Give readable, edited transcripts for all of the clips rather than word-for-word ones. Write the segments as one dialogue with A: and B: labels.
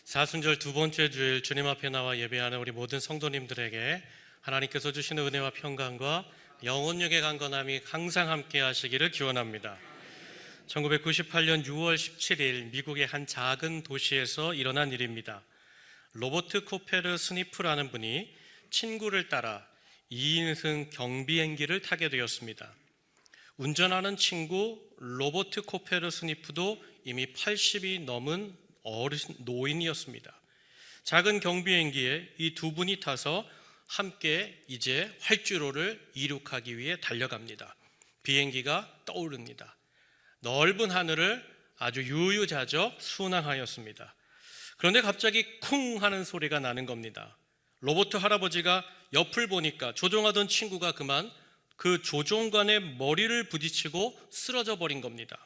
A: 사순절 두 번째 주일 주님 앞에 나와 예배하는 우리 모든 성도님들에게 하나님께서 주시는 은혜와 평강과 영혼육의 강건함이 항상 함께 하시기를 기원합니다. 1998년 6월 17일 미국의 한 작은 도시에서 일어난 일입니다. 로버트 코페르 스니프라는 분이 친구를 따라 2인승 경비행기를 타게 되었습니다. 운전하는 친구 로버트 코페르 스니프도 이미 80이 넘은 노인이었습니다. 작은 경비행기에 이 두 분이 타서 함께 이제 활주로를 이륙하기 위해 달려갑니다. 비행기가 떠오릅니다. 넓은 하늘을 아주 유유자적 순항하였습니다. 그런데 갑자기 쿵 하는 소리가 나는 겁니다. 로버트 할아버지가 옆을 보니까 조종하던 친구가 그만 그 조종관의 머리를 부딪히고 쓰러져 버린 겁니다.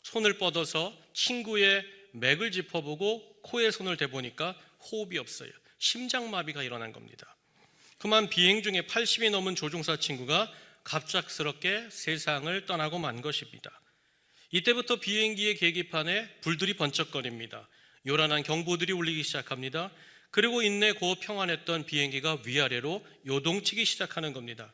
A: 손을 뻗어서 친구의 맥을 짚어보고 코에 손을 대보니까 호흡이 없어요. 심장마비가 일어난 겁니다. 그만 비행 중에 80이 넘은 조종사 친구가 갑작스럽게 세상을 떠나고 만 것입니다. 이때부터 비행기의 계기판에 불들이 번쩍거립니다. 요란한 경보들이 울리기 시작합니다. 그리고 인내 평안했던 비행기가 위아래로 요동치기 시작하는 겁니다.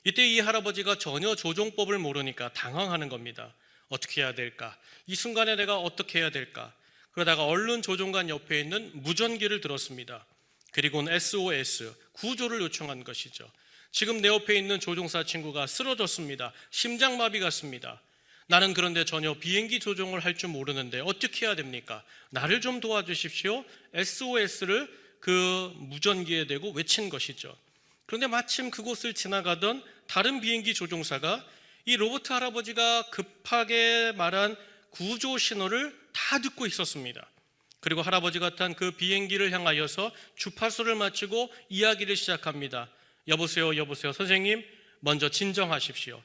A: 이때 이 할아버지가 전혀 조종법을 모르니까 당황하는 겁니다. 어떻게 해야 될까? 이 순간에 내가 어떻게 해야 될까? 그러다가 얼른 조종관 옆에 있는 무전기를 들었습니다. 그리고는 SOS, 구조를 요청한 것이죠. 지금 내 옆에 있는 조종사 친구가 쓰러졌습니다. 심장마비 같습니다. 나는 그런데 전혀 비행기 조종을 할 줄 모르는데 어떻게 해야 됩니까? 나를 좀 도와주십시오. SOS를 그 무전기에 대고 외친 것이죠. 그런데 마침 그곳을 지나가던 다른 비행기 조종사가 이 로버트 할아버지가 급하게 말한 구조 신호를 다 듣고 있었습니다. 그리고 할아버지가 탄 그 비행기를 향하여서 주파수를 맞추고 이야기를 시작합니다. 여보세요, 선생님, 먼저 진정하십시오.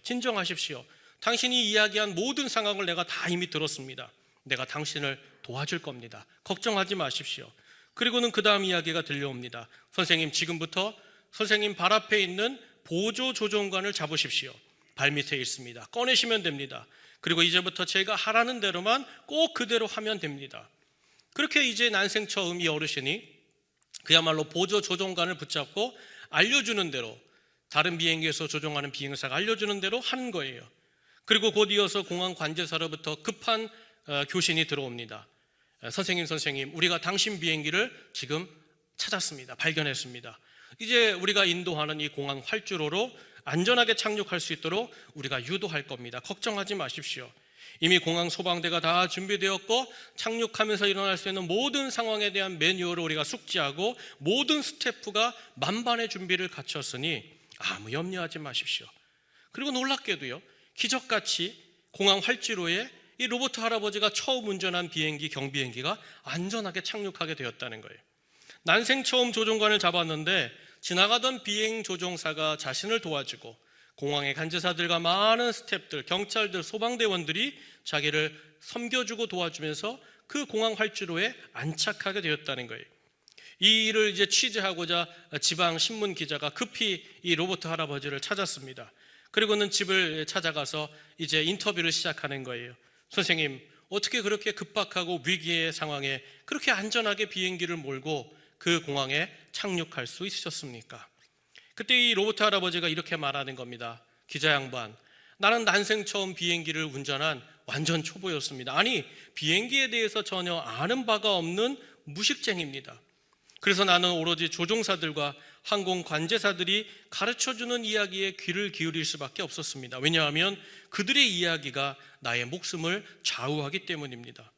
A: 당신이 이야기한 모든 상황을 내가 다 이미 들었습니다. 내가 당신을 도와줄 겁니다. 걱정하지 마십시오. 그리고는 그 다음 이야기가 들려옵니다. 선생님, 지금부터 선생님 발 앞에 있는 보조 조종관을 잡으십시오. 발 밑에 있습니다. 꺼내시면 됩니다. 그리고 이제부터 제가 하라는 대로만 꼭 그대로 하면 됩니다. 그렇게 이제 난생 처음 이 어르신이 그야말로 보조 조종관을 붙잡고 알려주는 대로, 다른 비행기에서 조종하는 비행사가 알려주는 대로 한 거예요. 그리고 곧 이어서 공항 관제사로부터 급한 교신이 들어옵니다. 선생님, 우리가 당신 비행기를 지금 찾았습니다. 발견했습니다. 이제 우리가 인도하는 이 공항 활주로로 안전하게 착륙할 수 있도록 우리가 유도할 겁니다. 걱정하지 마십시오. 이미 공항 소방대가 다 준비되었고 착륙하면서 일어날 수 있는 모든 상황에 대한 매뉴얼을 우리가 숙지하고 모든 스태프가 만반의 준비를 갖췄으니 아무 염려하지 마십시오. 그리고 놀랍게도요, 기적같이 공항 활주로에 이 로버트 할아버지가 처음 운전한 비행기, 경비행기가 안전하게 착륙하게 되었다는 거예요. 난생 처음 조종관을 잡았는데 지나가던 비행 조종사가 자신을 도와주고 공항의 관제사들과 많은 스태프들, 경찰들, 소방대원들이 자기를 섬겨주고 도와주면서 그 공항 활주로에 안착하게 되었다는 거예요. 이 일을 이제 취재하고자 지방 신문 기자가 급히 이 로버트 할아버지를 찾았습니다. 그리고는 집을 찾아가서 이제 인터뷰를 시작하는 거예요. 선생님, 어떻게 그렇게 급박하고 위기의 상황에 그렇게 안전하게 비행기를 몰고 그 공항에 착륙할 수 있으셨습니까? 그때 이 로버트 할아버지가 이렇게 말하는 겁니다. 기자 양반, 나는 난생 처음 비행기를 운전한 완전 초보였습니다. 아니, 비행기에 대해서 전혀 아는 바가 없는 무식쟁입니다. 그래서 나는 오로지 조종사들과 항공 관제사들이 가르쳐주는 이야기에 귀를 기울일 수밖에 없었습니다. 왜냐하면 그들의 이야기가 나의 목숨을 좌우하기 때문입니다.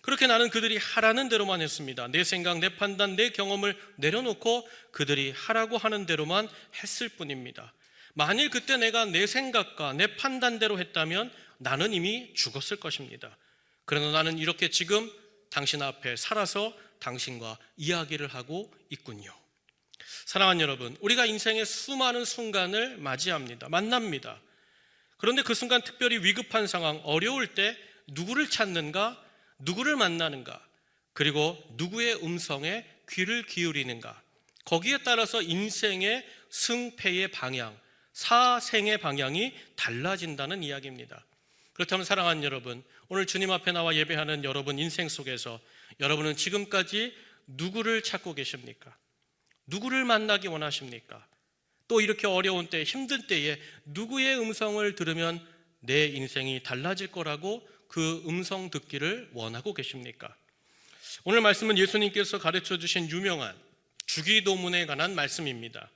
A: 그렇게 나는 그들이 하라는 대로만 했습니다. 내 생각, 내 판단, 내 경험을 내려놓고 그들이 하라고 하는 대로만 했을 뿐입니다. 만일 그때 내가 내 생각과 내 판단대로 했다면 나는 이미 죽었을 것입니다. 그러나 나는 이렇게 지금 당신 앞에 살아서 당신과 이야기를 하고 있군요. 사랑하는 여러분, 우리가 인생의 수많은 순간을 맞이합니다. 만납니다. 그런데 그 순간 특별히 위급한 상황, 어려울 때 누구를 찾는가? 누구를 만나는가? 그리고 누구의 음성에 귀를 기울이는가? 거기에 따라서 인생의 승패의 방향, 사생의 방향이 달라진다는 이야기입니다. 그렇다면 사랑하는 여러분, 오늘 주님 앞에 나와 예배하는 여러분 인생 속에서 여러분은 지금까지 누구를 찾고 계십니까? 누구를 만나기 원하십니까? 또 이렇게 어려운 때, 힘든 때에 누구의 음성을 들으면 내 인생이 달라질 거라고 그 음성 듣기를 원하고 계십니까? 오늘 말씀은 예수님께서 가르쳐 주신 유명한 주기도문에 관한 말씀입니다.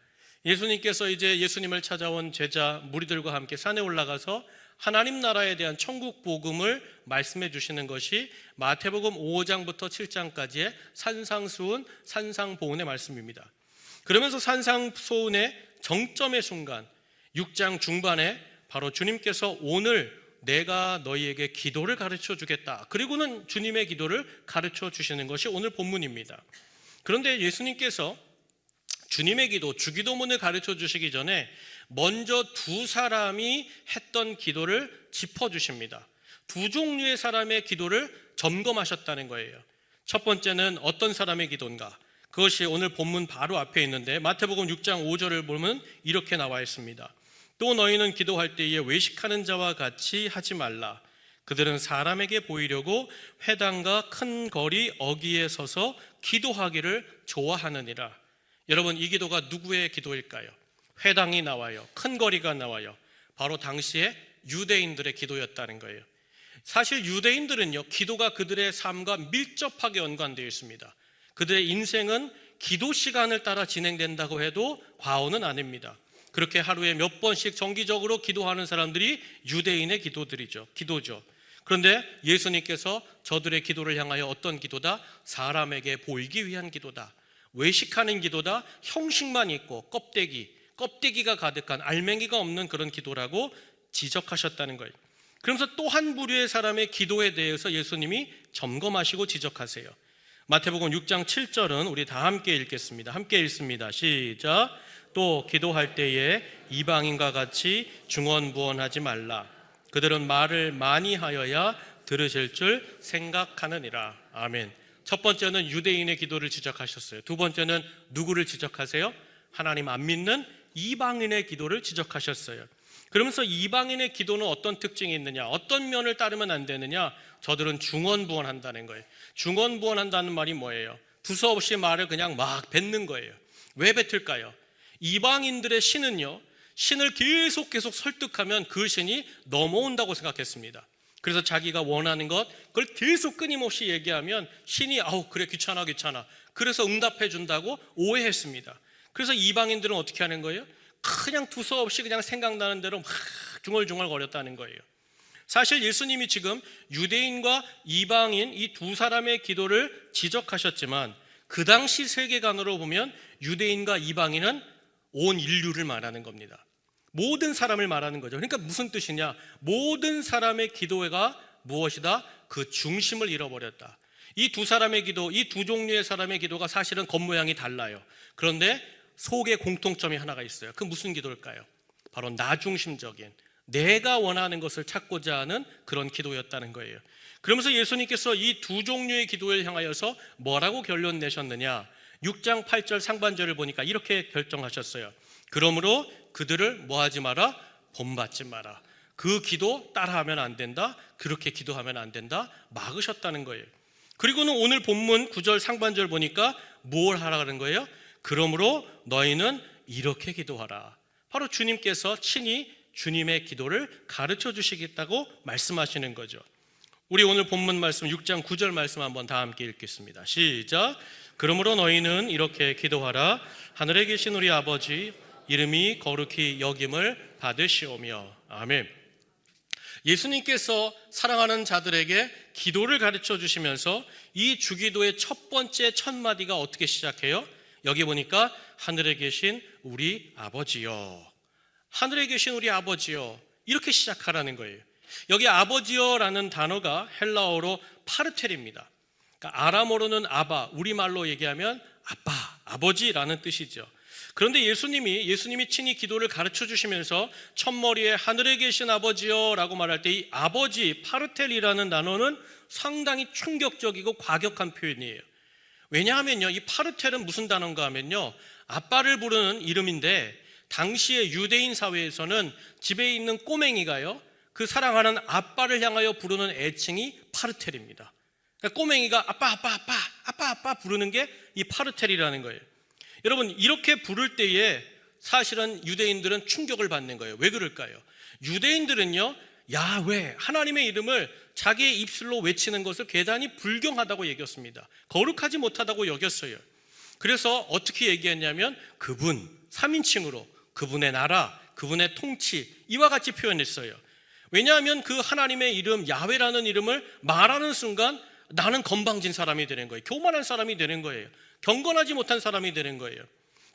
A: 예수님께서 이제 예수님을 찾아온 제자 무리들과 함께 산에 올라가서 하나님 나라에 대한 천국 복음을 말씀해 주시는 것이 마태복음 5장부터 7장까지의 산상수훈, 산상보훈의 말씀입니다. 그러면서 산상소훈의 정점의 순간 6장 중반에 바로 주님께서 오늘 내가 너희에게 기도를 가르쳐 주겠다, 그리고는 주님의 기도를 가르쳐 주시는 것이 오늘 본문입니다. 그런데 예수님께서 주님의 기도, 주기도문을 가르쳐 주시기 전에 먼저 두 사람이 했던 기도를 짚어주십니다. 두 종류의 사람의 기도를 점검하셨다는 거예요. 첫 번째는 어떤 사람의 기도인가? 그것이 오늘 본문 바로 앞에 있는데 마태복음 6장 5절을 보면 이렇게 나와 있습니다. 또 너희는 기도할 때에 외식하는 자와 같이 하지 말라. 그들은 사람에게 보이려고 회당과 큰 거리 어귀에 서서 기도하기를 좋아하느니라. 여러분, 이 기도가 누구의 기도일까요? 회당이 나와요. 큰 거리가 나와요. 바로 당시에 유대인들의 기도였다는 거예요. 사실 유대인들은요, 기도가 그들의 삶과 밀접하게 연관되어 있습니다. 그들의 인생은 기도 시간을 따라 진행된다고 해도 과언은 아닙니다. 그렇게 하루에 몇 번씩 정기적으로 기도하는 사람들이 유대인의 기도죠. 그런데 예수님께서 저들의 기도를 향하여 어떤 기도다? 사람에게 보이기 위한 기도다. 외식하는 기도다. 형식만 있고 껍데기가 가득한 알맹이가 없는 그런 기도라고 지적하셨다는 거예요. 그러면서 또 한 부류의 사람의 기도에 대해서 예수님이 점검하시고 지적하세요. 마태복음 6장 7절은 우리 다 함께 읽겠습니다. 함께 읽습니다. 시작. 또 기도할 때에 이방인과 같이 중언부언하지 말라. 그들은 말을 많이 하여야 들으실 줄 생각하느니라. 아멘. 첫 번째는 유대인의 기도를 지적하셨어요. 두 번째는 누구를 지적하세요? 하나님 안 믿는 이방인의 기도를 지적하셨어요. 그러면서 이방인의 기도는 어떤 특징이 있느냐, 어떤 면을 따르면 안 되느냐? 저들은 중언부언한다는 거예요. 중언부언한다는 말이 뭐예요? 두서없이 말을 그냥 막 뱉는 거예요. 왜 뱉을까요? 이방인들의 신은요, 신을 계속 설득하면 그 신이 넘어온다고 생각했습니다. 그래서 자기가 원하는 것, 그걸 계속 끊임없이 얘기하면 신이 그래 귀찮아 그래서 응답해 준다고 오해했습니다. 그래서 이방인들은 어떻게 하는 거예요? 그냥 두서없이 그냥 생각나는 대로 막 중얼중얼 거렸다는 거예요. 사실 예수님이 지금 유대인과 이방인 이 두 사람의 기도를 지적하셨지만 그 당시 세계관으로 보면 유대인과 이방인은 온 인류를 말하는 겁니다. 모든 사람을 말하는 거죠. 그러니까 무슨 뜻이냐? 모든 사람의 기도가 무엇이다? 그 중심을 잃어버렸다. 이 두 사람의 기도, 이 두 종류의 사람의 기도가 사실은 겉모양이 달라요. 그런데 속에 공통점이 하나가 있어요. 그 무슨 기도일까요? 바로 나 중심적인, 내가 원하는 것을 찾고자 하는 그런 기도였다는 거예요. 그러면서 예수님께서 이 두 종류의 기도를 향하여서 뭐라고 결론 내셨느냐? 6장 8절 상반절을 보니까 이렇게 결정하셨어요. 그러므로 그들을 뭐하지 마라? 본받지 마라. 그 기도 따라하면 안 된다. 그렇게 기도하면 안 된다. 막으셨다는 거예요. 그리고는 오늘 본문 9절 상반절 보니까 뭘 하라는 거예요? 그러므로 너희는 이렇게 기도하라. 바로 주님께서 친히 주님의 기도를 가르쳐 주시겠다고 말씀하시는 거죠. 우리 오늘 본문 말씀 6장 9절 말씀 한번 다 함께 읽겠습니다. 시작. 그러므로 너희는 이렇게 기도하라. 하늘에 계신 우리 아버지, 이름이 거룩히 여김을 받으시오며. 아멘. 예수님께서 사랑하는 자들에게 기도를 가르쳐 주시면서 이 주기도의 첫 번째 첫 마디가 어떻게 시작해요? 여기 보니까 하늘에 계신 우리 아버지요. 하늘에 계신 우리 아버지요. 이렇게 시작하라는 거예요. 여기 아버지요라는 단어가 헬라어로 파르텔입니다. 그러니까 아람어로는 아바, 우리말로 얘기하면 아빠, 아버지라는 뜻이죠. 그런데 예수님이 친히 기도를 가르쳐 주시면서 첫머리에 하늘에 계신 아버지요라고 말할 때 이 아버지, 파르텔이라는 단어는 상당히 충격적이고 과격한 표현이에요. 왜냐하면요, 이 파르텔은 무슨 단어인가 하면요, 아빠를 부르는 이름인데 당시의 유대인 사회에서는 집에 있는 꼬맹이가요, 그 사랑하는 아빠를 향하여 부르는 애칭이 파르텔입니다. 그러니까 꼬맹이가 아빠 아빠 아빠 부르는 게 이 파르텔이라는 거예요. 여러분, 이렇게 부를 때에 사실은 유대인들은 충격을 받는 거예요. 왜 그럴까요? 유대인들은요, 야훼, 하나님의 이름을 자기의 입술로 외치는 것을 대단히 불경하다고 여겼습니다. 거룩하지 못하다고 여겼어요. 그래서 어떻게 얘기했냐면 그분, 3인칭으로 그분의 나라, 그분의 통치, 이와 같이 표현했어요. 왜냐하면 그 하나님의 이름, 야훼라는 이름을 말하는 순간 나는 건방진 사람이 되는 거예요. 교만한 사람이 되는 거예요. 경건하지 못한 사람이 되는 거예요.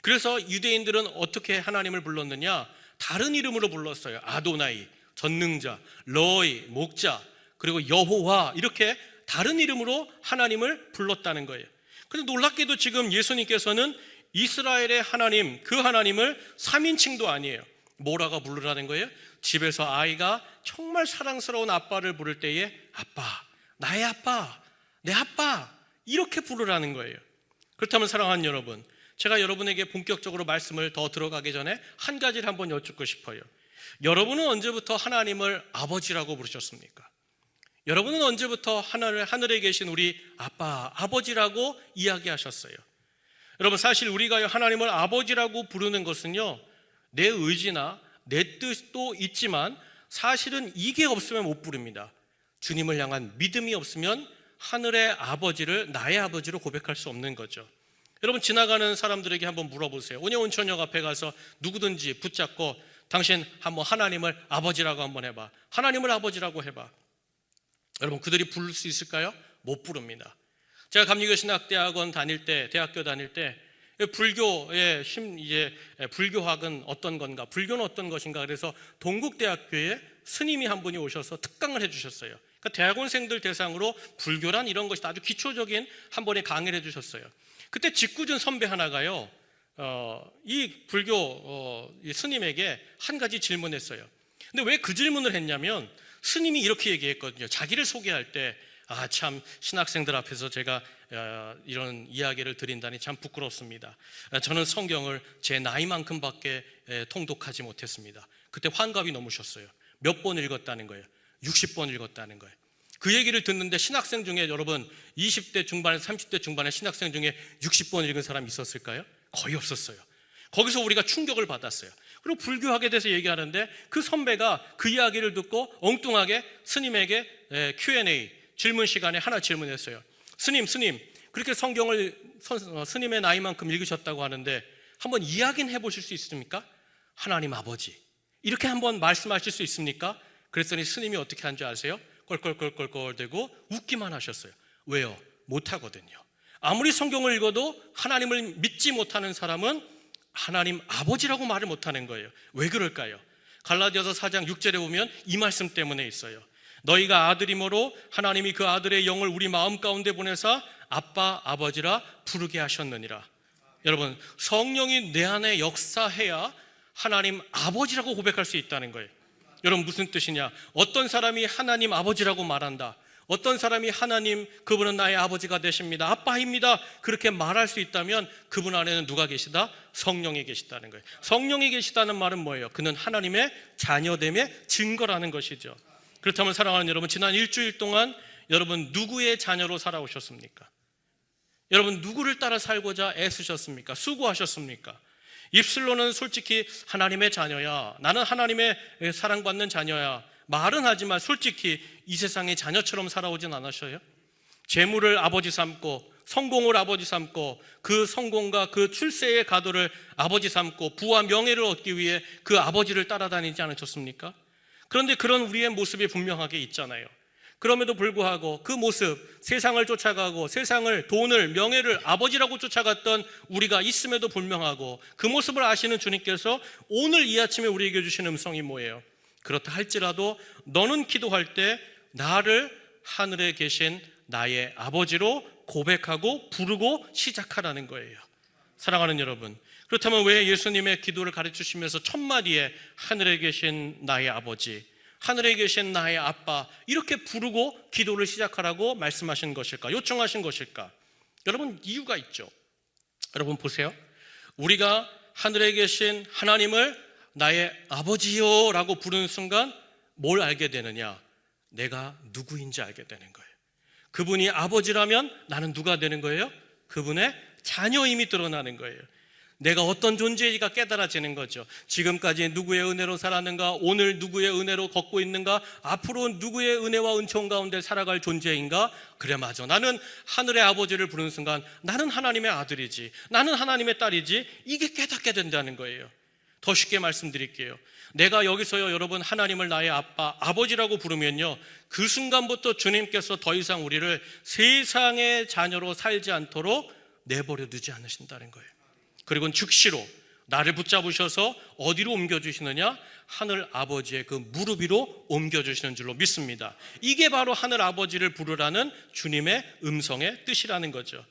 A: 그래서 유대인들은 어떻게 하나님을 불렀느냐? 다른 이름으로 불렀어요. 아도나이, 전능자, 러이, 목자, 그리고 여호와, 이렇게 다른 이름으로 하나님을 불렀다는 거예요. 그런데 놀랍게도 지금 예수님께서는 이스라엘의 하나님, 그 하나님을 3인칭도 아니에요. 뭐라고 부르라는 거예요? 집에서 아이가 정말 사랑스러운 아빠를 부를 때에 아빠, 나의 아빠, 내 아빠, 이렇게 부르라는 거예요. 그렇다면 사랑하는 여러분, 제가 여러분에게 본격적으로 말씀을 더 들어가기 전에 한 가지를 한번 여쭙고 싶어요. 여러분은 언제부터 하나님을 아버지라고 부르셨습니까? 여러분은 언제부터 하늘에 계신 우리 아빠, 아버지라고 이야기하셨어요? 여러분, 사실 우리가 하나님을 아버지라고 부르는 것은요, 내 의지나 내 뜻도 있지만 사실은 이게 없으면 못 부릅니다. 주님을 향한 믿음이 없으면 하늘의 아버지를 나의 아버지로 고백할 수 없는 거죠. 여러분, 지나가는 사람들에게 한번 물어보세요. 온천역 앞에 가서 누구든지 붙잡고 당신 한번 하나님을 아버지라고 한번 해봐, 하나님을 아버지라고 해봐. 여러분, 그들이 부를 수 있을까요? 못 부릅니다. 제가 감리교신학대학원 다닐 때, 대학교 다닐 때 불교의 불교학은 어떤 건가, 불교는 어떤 것인가, 그래서 동국대학교에 스님이 한 분이 오셔서 특강을 해주셨어요. 그러니까 대학원생들 대상으로 불교란 이런 것이 아주 기초적인 한 번의 강의를 해주셨어요. 그때 직구준 선배 하나가요, 이 불교 스님에게 한 가지 질문했어요. 근데 왜 그 질문을 했냐면, 스님이 이렇게 얘기했거든요. 자기를 소개할 때, 참 신학생들 앞에서 제가 이런 이야기를 드린다니 참 부끄럽습니다. 저는 성경을 제 나이만큼밖에 통독하지 못했습니다. 그때 환갑이 넘으셨어요. 몇 번 읽었다는 거예요? 60번 읽었다는 거예요. 그 얘기를 듣는데 신학생 중에, 여러분 20대 중반에 30대 중반에 신학생 중에 60번 읽은 사람이 있었을까요? 거의 없었어요. 거기서 우리가 충격을 받았어요. 그리고 불교학에 대해서 얘기하는데 그 선배가 그 이야기를 듣고 엉뚱하게 스님에게 Q&A 질문 시간에 하나 질문했어요. 스님, 그렇게 성경을 스님의 나이만큼 읽으셨다고 하는데 한번 이야기는 해보실 수 있습니까? 하나님 아버지, 이렇게 한번 말씀하실 수 있습니까? 그랬더니 스님이 어떻게 한 줄 아세요? 껄껄껄껄대고 웃기만 하셨어요. 왜요? 못하거든요. 아무리 성경을 읽어도 하나님을 믿지 못하는 사람은 하나님 아버지라고 말을 못하는 거예요. 왜 그럴까요? 갈라디아서 4장 6절에 보면 이 말씀 때문에 있어요. 너희가 아들이므로 하나님이 그 아들의 영을 우리 마음 가운데 보내사 아빠 아버지라 부르게 하셨느니라. 여러분, 성령이 내 안에 역사해야 하나님 아버지라고 고백할 수 있다는 거예요. 여러분, 무슨 뜻이냐? 어떤 사람이 하나님 아버지라고 말한다, 어떤 사람이 하나님, 그분은 나의 아버지가 되십니다, 아빠입니다, 그렇게 말할 수 있다면 그분 안에는 누가 계시다? 성령이 계시다는 거예요. 성령이 계시다는 말은 뭐예요? 그는 하나님의 자녀됨의 증거라는 것이죠. 그렇다면 사랑하는 여러분, 지난 일주일 동안 여러분 누구의 자녀로 살아오셨습니까? 여러분 누구를 따라 살고자 애쓰셨습니까? 수고하셨습니까? 입술로는 솔직히 하나님의 자녀야, 나는 하나님의 사랑받는 자녀야 말은 하지만 솔직히 이 세상의 자녀처럼 살아오진 않으셔요? 재물을 아버지 삼고 성공을 아버지 삼고 그 성공과 그 출세의 가도를 아버지 삼고 부와 명예를 얻기 위해 그 아버지를 따라다니지 않으셨습니까? 그런데 그런 우리의 모습이 분명하게 있잖아요. 그럼에도 불구하고 그 모습, 세상을 쫓아가고 세상을, 돈을, 명예를 아버지라고 쫓아갔던 우리가 있음에도 불명하고 그 모습을 아시는 주님께서 오늘 이 아침에 우리에게 주신 음성이 뭐예요? 그렇다 할지라도 너는 기도할 때 나를 하늘에 계신 나의 아버지로 고백하고 부르고 시작하라는 거예요. 사랑하는 여러분, 그렇다면 왜 예수님의 기도를 가르치시면서 첫 마디에 하늘에 계신 나의 아버지, 하늘에 계신 나의 아빠 이렇게 부르고 기도를 시작하라고 말씀하신 것일까? 요청하신 것일까? 여러분, 이유가 있죠. 여러분 보세요. 우리가 하늘에 계신 하나님을 나의 아버지요 라고 부르는 순간 뭘 알게 되느냐? 내가 누구인지 알게 되는 거예요. 그분이 아버지라면 나는 누가 되는 거예요? 그분의 자녀임이 드러나는 거예요. 내가 어떤 존재인가 깨달아지는 거죠. 지금까지 누구의 은혜로 살았는가, 오늘 누구의 은혜로 걷고 있는가, 앞으로 누구의 은혜와 은총 가운데 살아갈 존재인가. 그래, 맞아, 나는 하늘의 아버지를 부르는 순간 나는 하나님의 아들이지, 나는 하나님의 딸이지, 이게 깨닫게 된다는 거예요. 더 쉽게 말씀드릴게요. 내가 여기서요, 여러분, 하나님을 나의 아빠, 아버지라고 부르면요, 그 순간부터 주님께서 더 이상 우리를 세상의 자녀로 살지 않도록 내버려 두지 않으신다는 거예요. 그리고 즉시로 나를 붙잡으셔서 어디로 옮겨주시느냐? 하늘 아버지의 그 무릎 위로 옮겨주시는 줄로 믿습니다. 이게 바로 하늘 아버지를 부르라는 주님의 음성의 뜻이라는 거죠.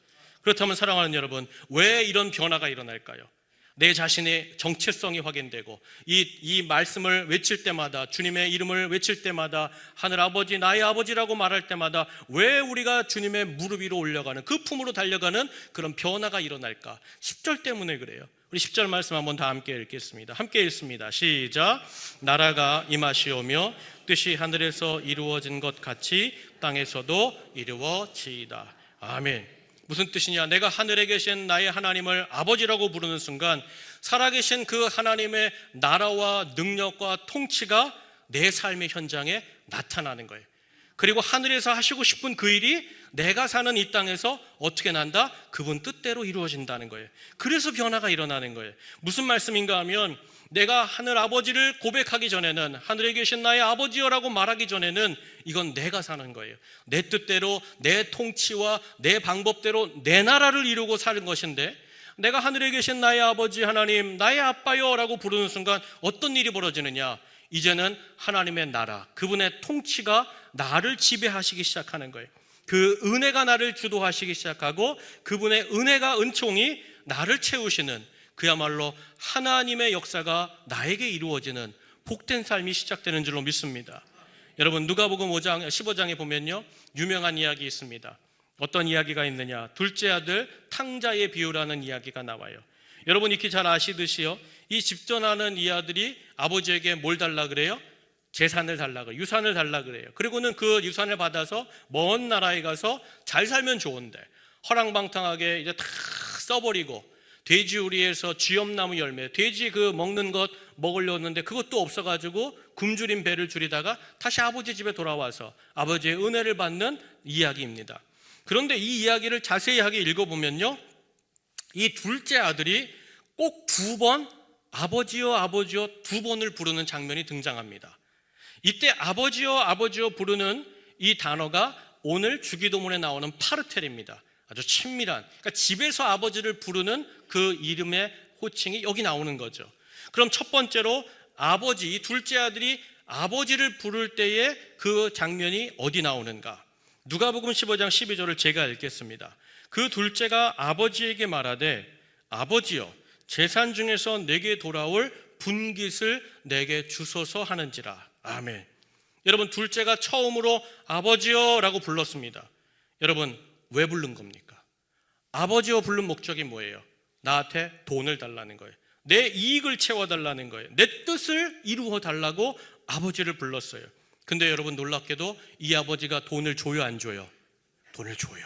A: 그렇다면 사랑하는 여러분, 왜 이런 변화가 일어날까요? 내 자신의 정체성이 확인되고 이 말씀을 외칠 때마다, 주님의 이름을 외칠 때마다, 하늘 아버지, 나의 아버지라고 말할 때마다 왜 우리가 주님의 무릎 위로 올려가는, 그 품으로 달려가는 그런 변화가 일어날까? 10절 때문에 그래요. 우리 10절 말씀 한번 다 함께 읽겠습니다. 함께 읽습니다. 시작. 나라가 임하시오며 뜻이 하늘에서 이루어진 것 같이 땅에서도 이루어지이다. 아멘. 무슨 뜻이냐? 내가 하늘에 계신 나의 하나님을 아버지라고 부르는 순간 살아계신 그 하나님의 나라와 능력과 통치가 내 삶의 현장에 나타나는 거예요. 그리고 하늘에서 하시고 싶은 그 일이 내가 사는 이 땅에서 어떻게 난다? 그분 뜻대로 이루어진다는 거예요. 그래서 변화가 일어나는 거예요. 무슨 말씀인가 하면, 내가 하늘 아버지를 고백하기 전에는, 하늘에 계신 나의 아버지여라고 말하기 전에는 이건 내가 사는 거예요. 내 뜻대로, 내 통치와 내 방법대로 내 나라를 이루고 사는 것인데, 내가 하늘에 계신 나의 아버지 하나님, 나의 아빠요 라고 부르는 순간 어떤 일이 벌어지느냐? 이제는 하나님의 나라, 그분의 통치가 나를 지배하시기 시작하는 거예요. 그 은혜가 나를 주도하시기 시작하고, 그분의 은혜가, 은총이 나를 채우시는, 그야말로 하나님의 역사가 나에게 이루어지는 복된 삶이 시작되는 줄로 믿습니다. 여러분, 누가복음 5장 15장에 보면요, 유명한 이야기 있습니다. 어떤 이야기가 있느냐? 둘째 아들 탕자의 비유라는 이야기가 나와요. 여러분 익히 잘 아시듯이요, 이 집전하는 이 아들이 아버지에게 뭘 달라 그래요? 재산을 달라 그래요. 유산을 달라 그래요. 그리고는 그 유산을 받아서 먼 나라에 가서 잘 살면 좋은데 허랑방탕하게 이제 다 써버리고, 돼지우리에서 쥐엄나무 열매, 돼지 그 먹는 것 먹으려는데 그것도 없어가지고 굶주린 배를 줄이다가 다시 아버지 집에 돌아와서 아버지의 은혜를 받는 이야기입니다. 그런데 이 이야기를 자세히 하게 읽어보면요, 이 둘째 아들이 꼭 2번 아버지여 아버지여 2번을 부르는 장면이 등장합니다. 이때 아버지여 아버지여 부르는 이 단어가 오늘 주기도문에 나오는 파르텔입니다. 아주 친밀한, 그러니까 집에서 아버지를 부르는 그 이름의 호칭이 여기 나오는 거죠. 그럼 첫 번째로 아버지, 이 둘째 아들이 아버지를 부를 때의 그 장면이 어디 나오는가? 누가복음 15장 12절을 제가 읽겠습니다. 그 둘째가 아버지에게 말하되 아버지여 재산 중에서 내게 돌아올 분깃을 내게 주소서 하는지라. 아멘. 여러분, 둘째가 처음으로 아버지여 라고 불렀습니다. 여러분, 왜 부른 겁니까? 아버지여 부른 목적이 뭐예요? 나한테 돈을 달라는 거예요. 내 이익을 채워달라는 거예요. 내 뜻을 이루어 달라고 아버지를 불렀어요. 근데 여러분, 놀랍게도 이 아버지가 돈을 줘요, 안 줘요? 돈을 줘요.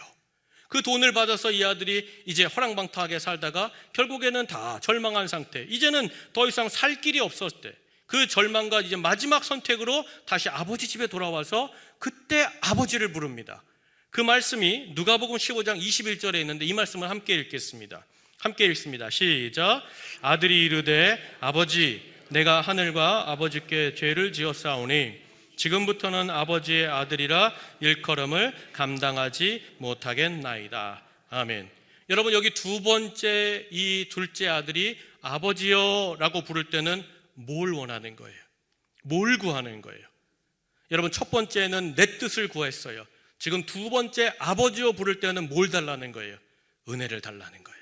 A: 그 돈을 받아서 이 아들이 이제 허랑방탕하게 살다가 결국에는 다 절망한 상태, 이제는 더 이상 살 길이 없었을 때, 그 절망과 이제 마지막 선택으로 다시 아버지 집에 돌아와서 그때 아버지를 부릅니다. 그 말씀이 누가복음 15장 21절에 있는데 이 말씀을 함께 읽겠습니다. 함께 읽습니다. 시작. 아들이 이르되 아버지 내가 하늘과 아버지께 죄를 지었사오니 지금부터는 아버지의 아들이라 일컬음을 감당하지 못하겠나이다. 아멘. 여러분, 여기 2번째 이 둘째 아들이 아버지여 라고 부를 때는 뭘 원하는 거예요? 뭘 구하는 거예요? 여러분, 첫 번째는 내 뜻을 구했어요. 지금 2번째 아버지여 부를 때는 뭘 달라는 거예요? 은혜를 달라는 거예요.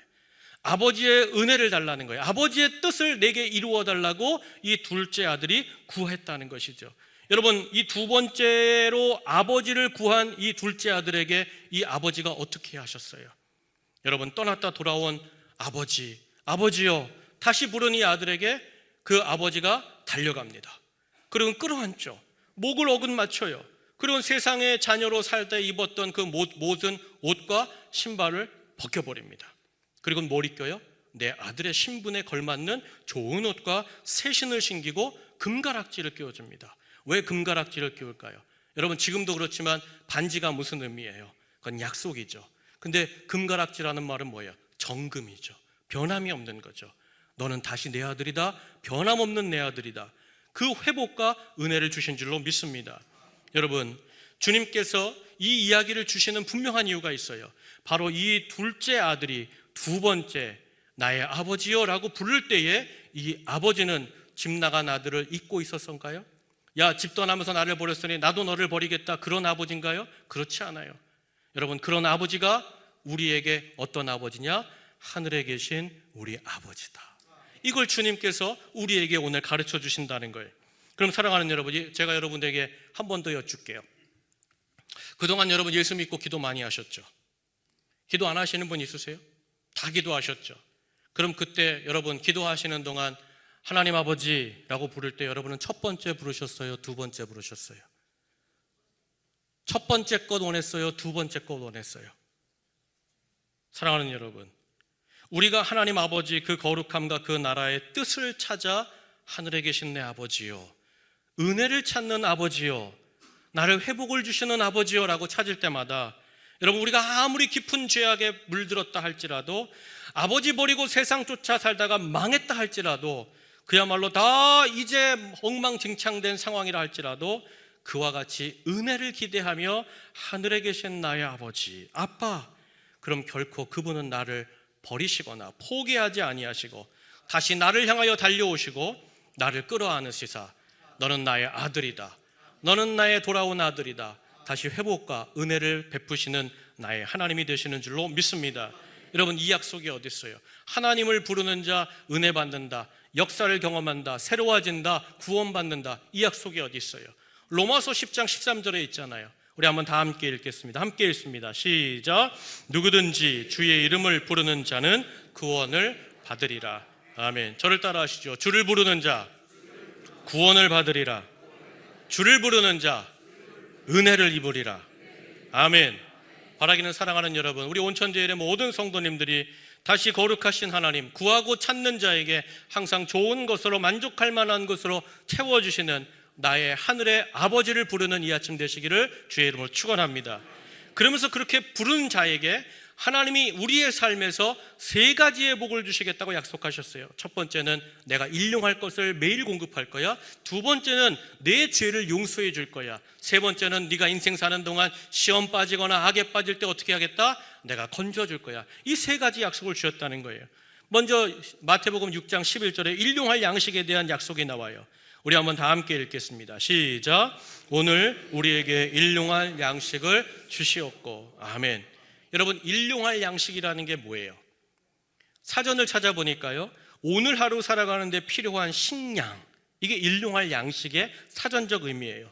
A: 아버지의 은혜를 달라는 거예요. 아버지의 뜻을 내게 이루어 달라고 이 둘째 아들이 구했다는 것이죠. 여러분, 이 2번째로 아버지를 구한 이 둘째 아들에게 이 아버지가 어떻게 하셨어요? 여러분, 떠났다 돌아온 아버지, 아버지여 다시 부른 이 아들에게 그 아버지가 달려갑니다. 그리고 끌어안죠. 목을 어긋 맞춰요. 그리고 세상의 자녀로 살 때 입었던 그 모든 옷과 신발을 벗겨버립니다. 그리고 뭘 입혀요? 내 아들의 신분에 걸맞는 좋은 옷과 새 신을 신기고 금가락지를 끼워줍니다. 왜 금가락지를 끼울까요? 여러분, 지금도 그렇지만 반지가 무슨 의미예요? 그건 약속이죠. 근데 금가락지라는 말은 뭐예요? 정금이죠. 변함이 없는 거죠. 너는 다시 내 아들이다. 변함없는 내 아들이다. 그 회복과 은혜를 주신 줄로 믿습니다. 여러분, 주님께서 이 이야기를 주시는 분명한 이유가 있어요. 바로 이 둘째 아들이 두 번째 나의 아버지요 라고 부를 때에 이 아버지는 집 나간 아들을 잊고 있었던가요? 야, 집 떠나면서 나를 버렸으니 나도 너를 버리겠다, 그런 아버지인가요? 그렇지 않아요. 여러분, 그런 아버지가 우리에게 어떤 아버지냐? 하늘에 계신 우리 아버지다. 이걸 주님께서 우리에게 오늘 가르쳐 주신다는 거예요. 그럼 사랑하는 여러분, 제가 여러분에게 한 번 더 여쭙게요. 그동안 여러분 예수 믿고 기도 많이 하셨죠? 기도 안 하시는 분 있으세요? 다 기도하셨죠? 그럼 그때 여러분 기도하시는 동안 하나님 아버지라고 부를 때 여러분은 첫 번째 부르셨어요? 두 번째 부르셨어요? 첫 번째 것 원했어요? 두 번째 것 원했어요? 사랑하는 여러분, 우리가 하나님 아버지 그 거룩함과 그 나라의 뜻을 찾아 하늘에 계신 내 아버지요, 은혜를 찾는 아버지요, 나를 회복을 주시는 아버지요 라고 찾을 때마다 여러분, 우리가 아무리 깊은 죄악에 물들었다 할지라도, 아버지 버리고 세상 쫓아 살다가 망했다 할지라도, 그야말로 다 이제 엉망진창된 상황이라 할지라도 그와 같이 은혜를 기대하며 하늘에 계신 나의 아버지, 아빠, 그럼 결코 그분은 나를 버리시거나 포기하지 아니하시고 다시 나를 향하여 달려오시고 나를 끌어안으시사 너는 나의 아들이다, 너는 나의 돌아온 아들이다, 다시 회복과 은혜를 베푸시는 나의 하나님이 되시는 줄로 믿습니다. 여러분, 이 약속이 어디 있어요? 하나님을 부르는 자 은혜 받는다, 역사를 경험한다, 새로워진다, 구원받는다. 이 약속이 어디 있어요? 로마서 10장 13절에 있잖아요. 우리 한번 다 함께 읽겠습니다. 함께 읽습니다. 시작. 누구든지 주의 이름을 부르는 자는 구원을 받으리라. 아멘. 저를 따라 하시죠. 주를 부르는 자 구원을 받으리라. 주를 부르는 자 은혜를 입으리라. 아멘. 바라기는 사랑하는 여러분, 우리 온천제일의 모든 성도님들이 다시 거룩하신 하나님, 구하고 찾는 자에게 항상 좋은 것으로, 만족할 만한 것으로 채워주시는 나의 하늘의 아버지를 부르는 이 아침 되시기를 주의 이름으로 축원합니다. 그러면서 그렇게 부른 자에게 하나님이 우리의 삶에서 세 가지의 복을 주시겠다고 약속하셨어요. 첫 번째는 내가 일용할 것을 매일 공급할 거야. 두 번째는 내 죄를 용서해 줄 거야. 세 번째는 네가 인생 사는 동안 시험 빠지거나 악에 빠질 때 어떻게 하겠다? 내가 건져줄 거야. 이 세 가지 약속을 주셨다는 거예요. 먼저 마태복음 6장 11절에 일용할 양식에 대한 약속이 나와요. 우리 한번 다 함께 읽겠습니다. 시작. 오늘 우리에게 일용할 양식을 주시옵고. 아멘. 여러분, 일용할 양식이라는 게 뭐예요? 사전을 찾아보니까요, 오늘 하루 살아가는데 필요한 식량, 이게 일용할 양식의 사전적 의미예요.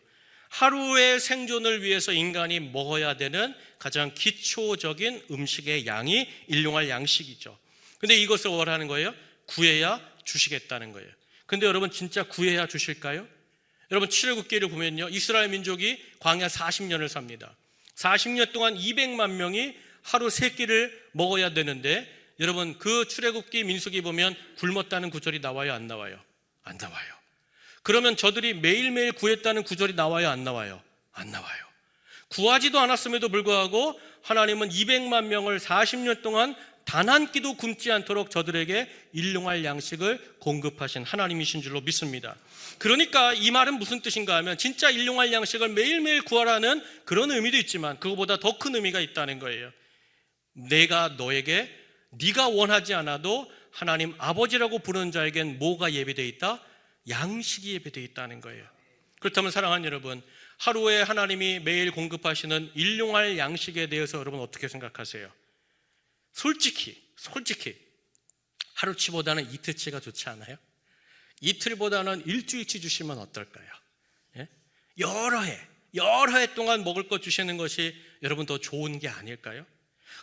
A: 하루의 생존을 위해서 인간이 먹어야 되는 가장 기초적인 음식의 양이 일용할 양식이죠. 근데 이것을 뭐라는 거예요? 구해야 주시겠다는 거예요. 근데 여러분, 진짜 구해야 주실까요? 여러분, 출애굽기를 보면요, 이스라엘 민족이 광야 40년을 삽니다. 40년 동안 200만 명이 하루 3끼를 먹어야 되는데, 여러분, 그 출애굽기 민수기 보면 굶었다는 구절이 나와요, 안 나와요? 안 나와요. 그러면 저들이 매일매일 구했다는 구절이 나와요, 안 나와요? 안 나와요. 구하지도 않았음에도 불구하고 하나님은 200만 명을 40년 동안 단 한 끼도 굶지 않도록 저들에게 일용할 양식을 공급하신 하나님이신 줄로 믿습니다. 그러니까 이 말은 무슨 뜻인가 하면, 진짜 일용할 양식을 매일매일 구하라는 그런 의미도 있지만 그거보다 더 큰 의미가 있다는 거예요. 내가 너에게 네가 원하지 않아도 하나님 아버지라고 부르는 자에겐 뭐가 예비되어 있다? 양식이 예비되어 있다는 거예요. 그렇다면 사랑하는 여러분, 하루에 하나님이 매일 공급하시는 일용할 양식에 대해서 여러분 어떻게 생각하세요? 솔직히 하루치보다는 이틀치가 좋지 않아요? 이틀보다는 일주일치 주시면 어떨까요? 예? 여러 해 동안 먹을 것 주시는 것이 여러분 더 좋은 게 아닐까요?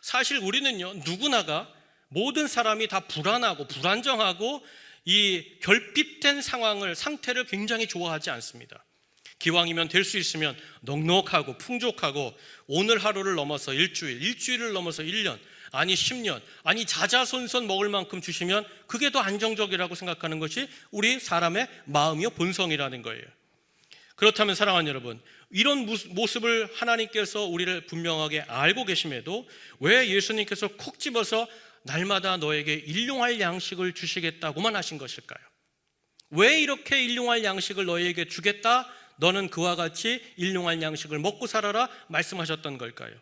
A: 사실 우리는요, 누구나가, 모든 사람이 다 불안하고 불안정하고 이 결핍된 상태를 굉장히 좋아하지 않습니다. 기왕이면 될 수 있으면 넉넉하고 풍족하고 오늘 하루를 넘어서 일주일을 넘어서 1년, 아니 10년, 아니 자자손손 먹을 만큼 주시면 그게 더 안정적이라고 생각하는 것이 우리 사람의 마음이요 본성이라는 거예요. 그렇다면 사랑하는 여러분, 이런 모습을 하나님께서 우리를 분명하게 알고 계심에도 왜 예수님께서 콕 집어서 날마다 너에게 일용할 양식을 주시겠다고만 하신 것일까요? 왜 이렇게 일용할 양식을 너에게 주겠다, 너는 그와 같이 일용할 양식을 먹고 살아라 말씀하셨던 걸까요?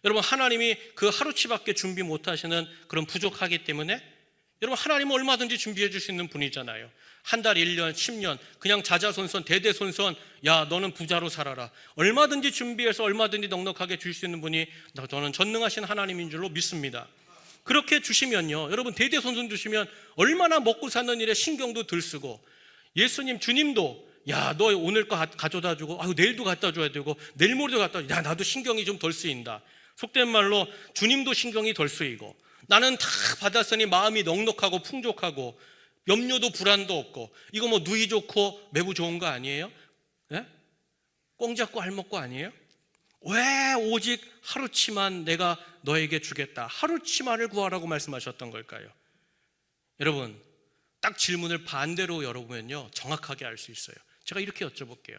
A: 여러분, 하나님이 그 하루치밖에 준비 못하시는 그런 부족하기 때문에 여러분, 하나님은 얼마든지 준비해 줄 수 있는 분이잖아요. 한 달, 1년, 10년 그냥 자자손손 대대손손 야 너는 부자로 살아라, 얼마든지 준비해서 얼마든지 넉넉하게 줄 수 있는 분이 저는 전능하신 하나님인 줄로 믿습니다. 그렇게 주시면요, 여러분 대대손손 주시면 얼마나 먹고 사는 일에 신경도 덜 쓰고, 예수님 주님도 야 너 오늘 거 가져다 주고 내일도 갖다 줘야 되고 내일 모레도 갖다 야 나도 신경이 좀 덜 쓰인다. 속된 말로 주님도 신경이 덜 쓰이고 나는 다 받았으니 마음이 넉넉하고 풍족하고 염려도 불안도 없고, 이거 뭐 누이 좋고 매부 좋은 거 아니에요? 예? 꽁 잡고 알먹고 아니에요? 왜 오직 하루치만 내가 너에게 주겠다, 하루치만을 구하라고 말씀하셨던 걸까요? 여러분, 딱 질문을 반대로 열어보면요 정확하게 알 수 있어요. 제가 이렇게 여쭤볼게요.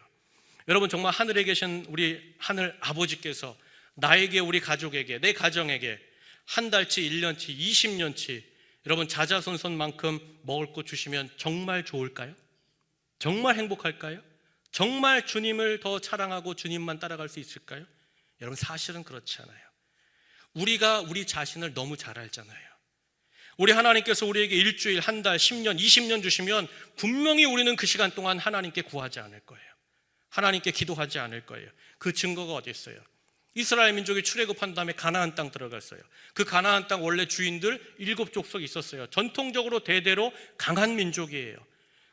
A: 여러분, 정말 하늘에 계신 우리 하늘 아버지께서 나에게, 우리 가족에게, 내 가정에게 한 달치, 1년치, 20년치 여러분 자자손손만큼 먹을 것 주시면 정말 좋을까요? 정말 행복할까요? 정말 주님을 더 사랑하고 주님만 따라갈 수 있을까요? 여러분, 사실은 그렇지 않아요. 우리가 우리 자신을 너무 잘 알잖아요. 우리 하나님께서 우리에게 일주일, 한 달, 10년, 20년 주시면 분명히 우리는 그 시간 동안 하나님께 구하지 않을 거예요. 하나님께 기도하지 않을 거예요. 그 증거가 어디 있어요? 이스라엘 민족이 출애굽한 다음에 가나안 땅 들어갔어요. 그 가나안 땅 원래 주인들 7족속이 있었어요. 전통적으로 대대로 강한 민족이에요.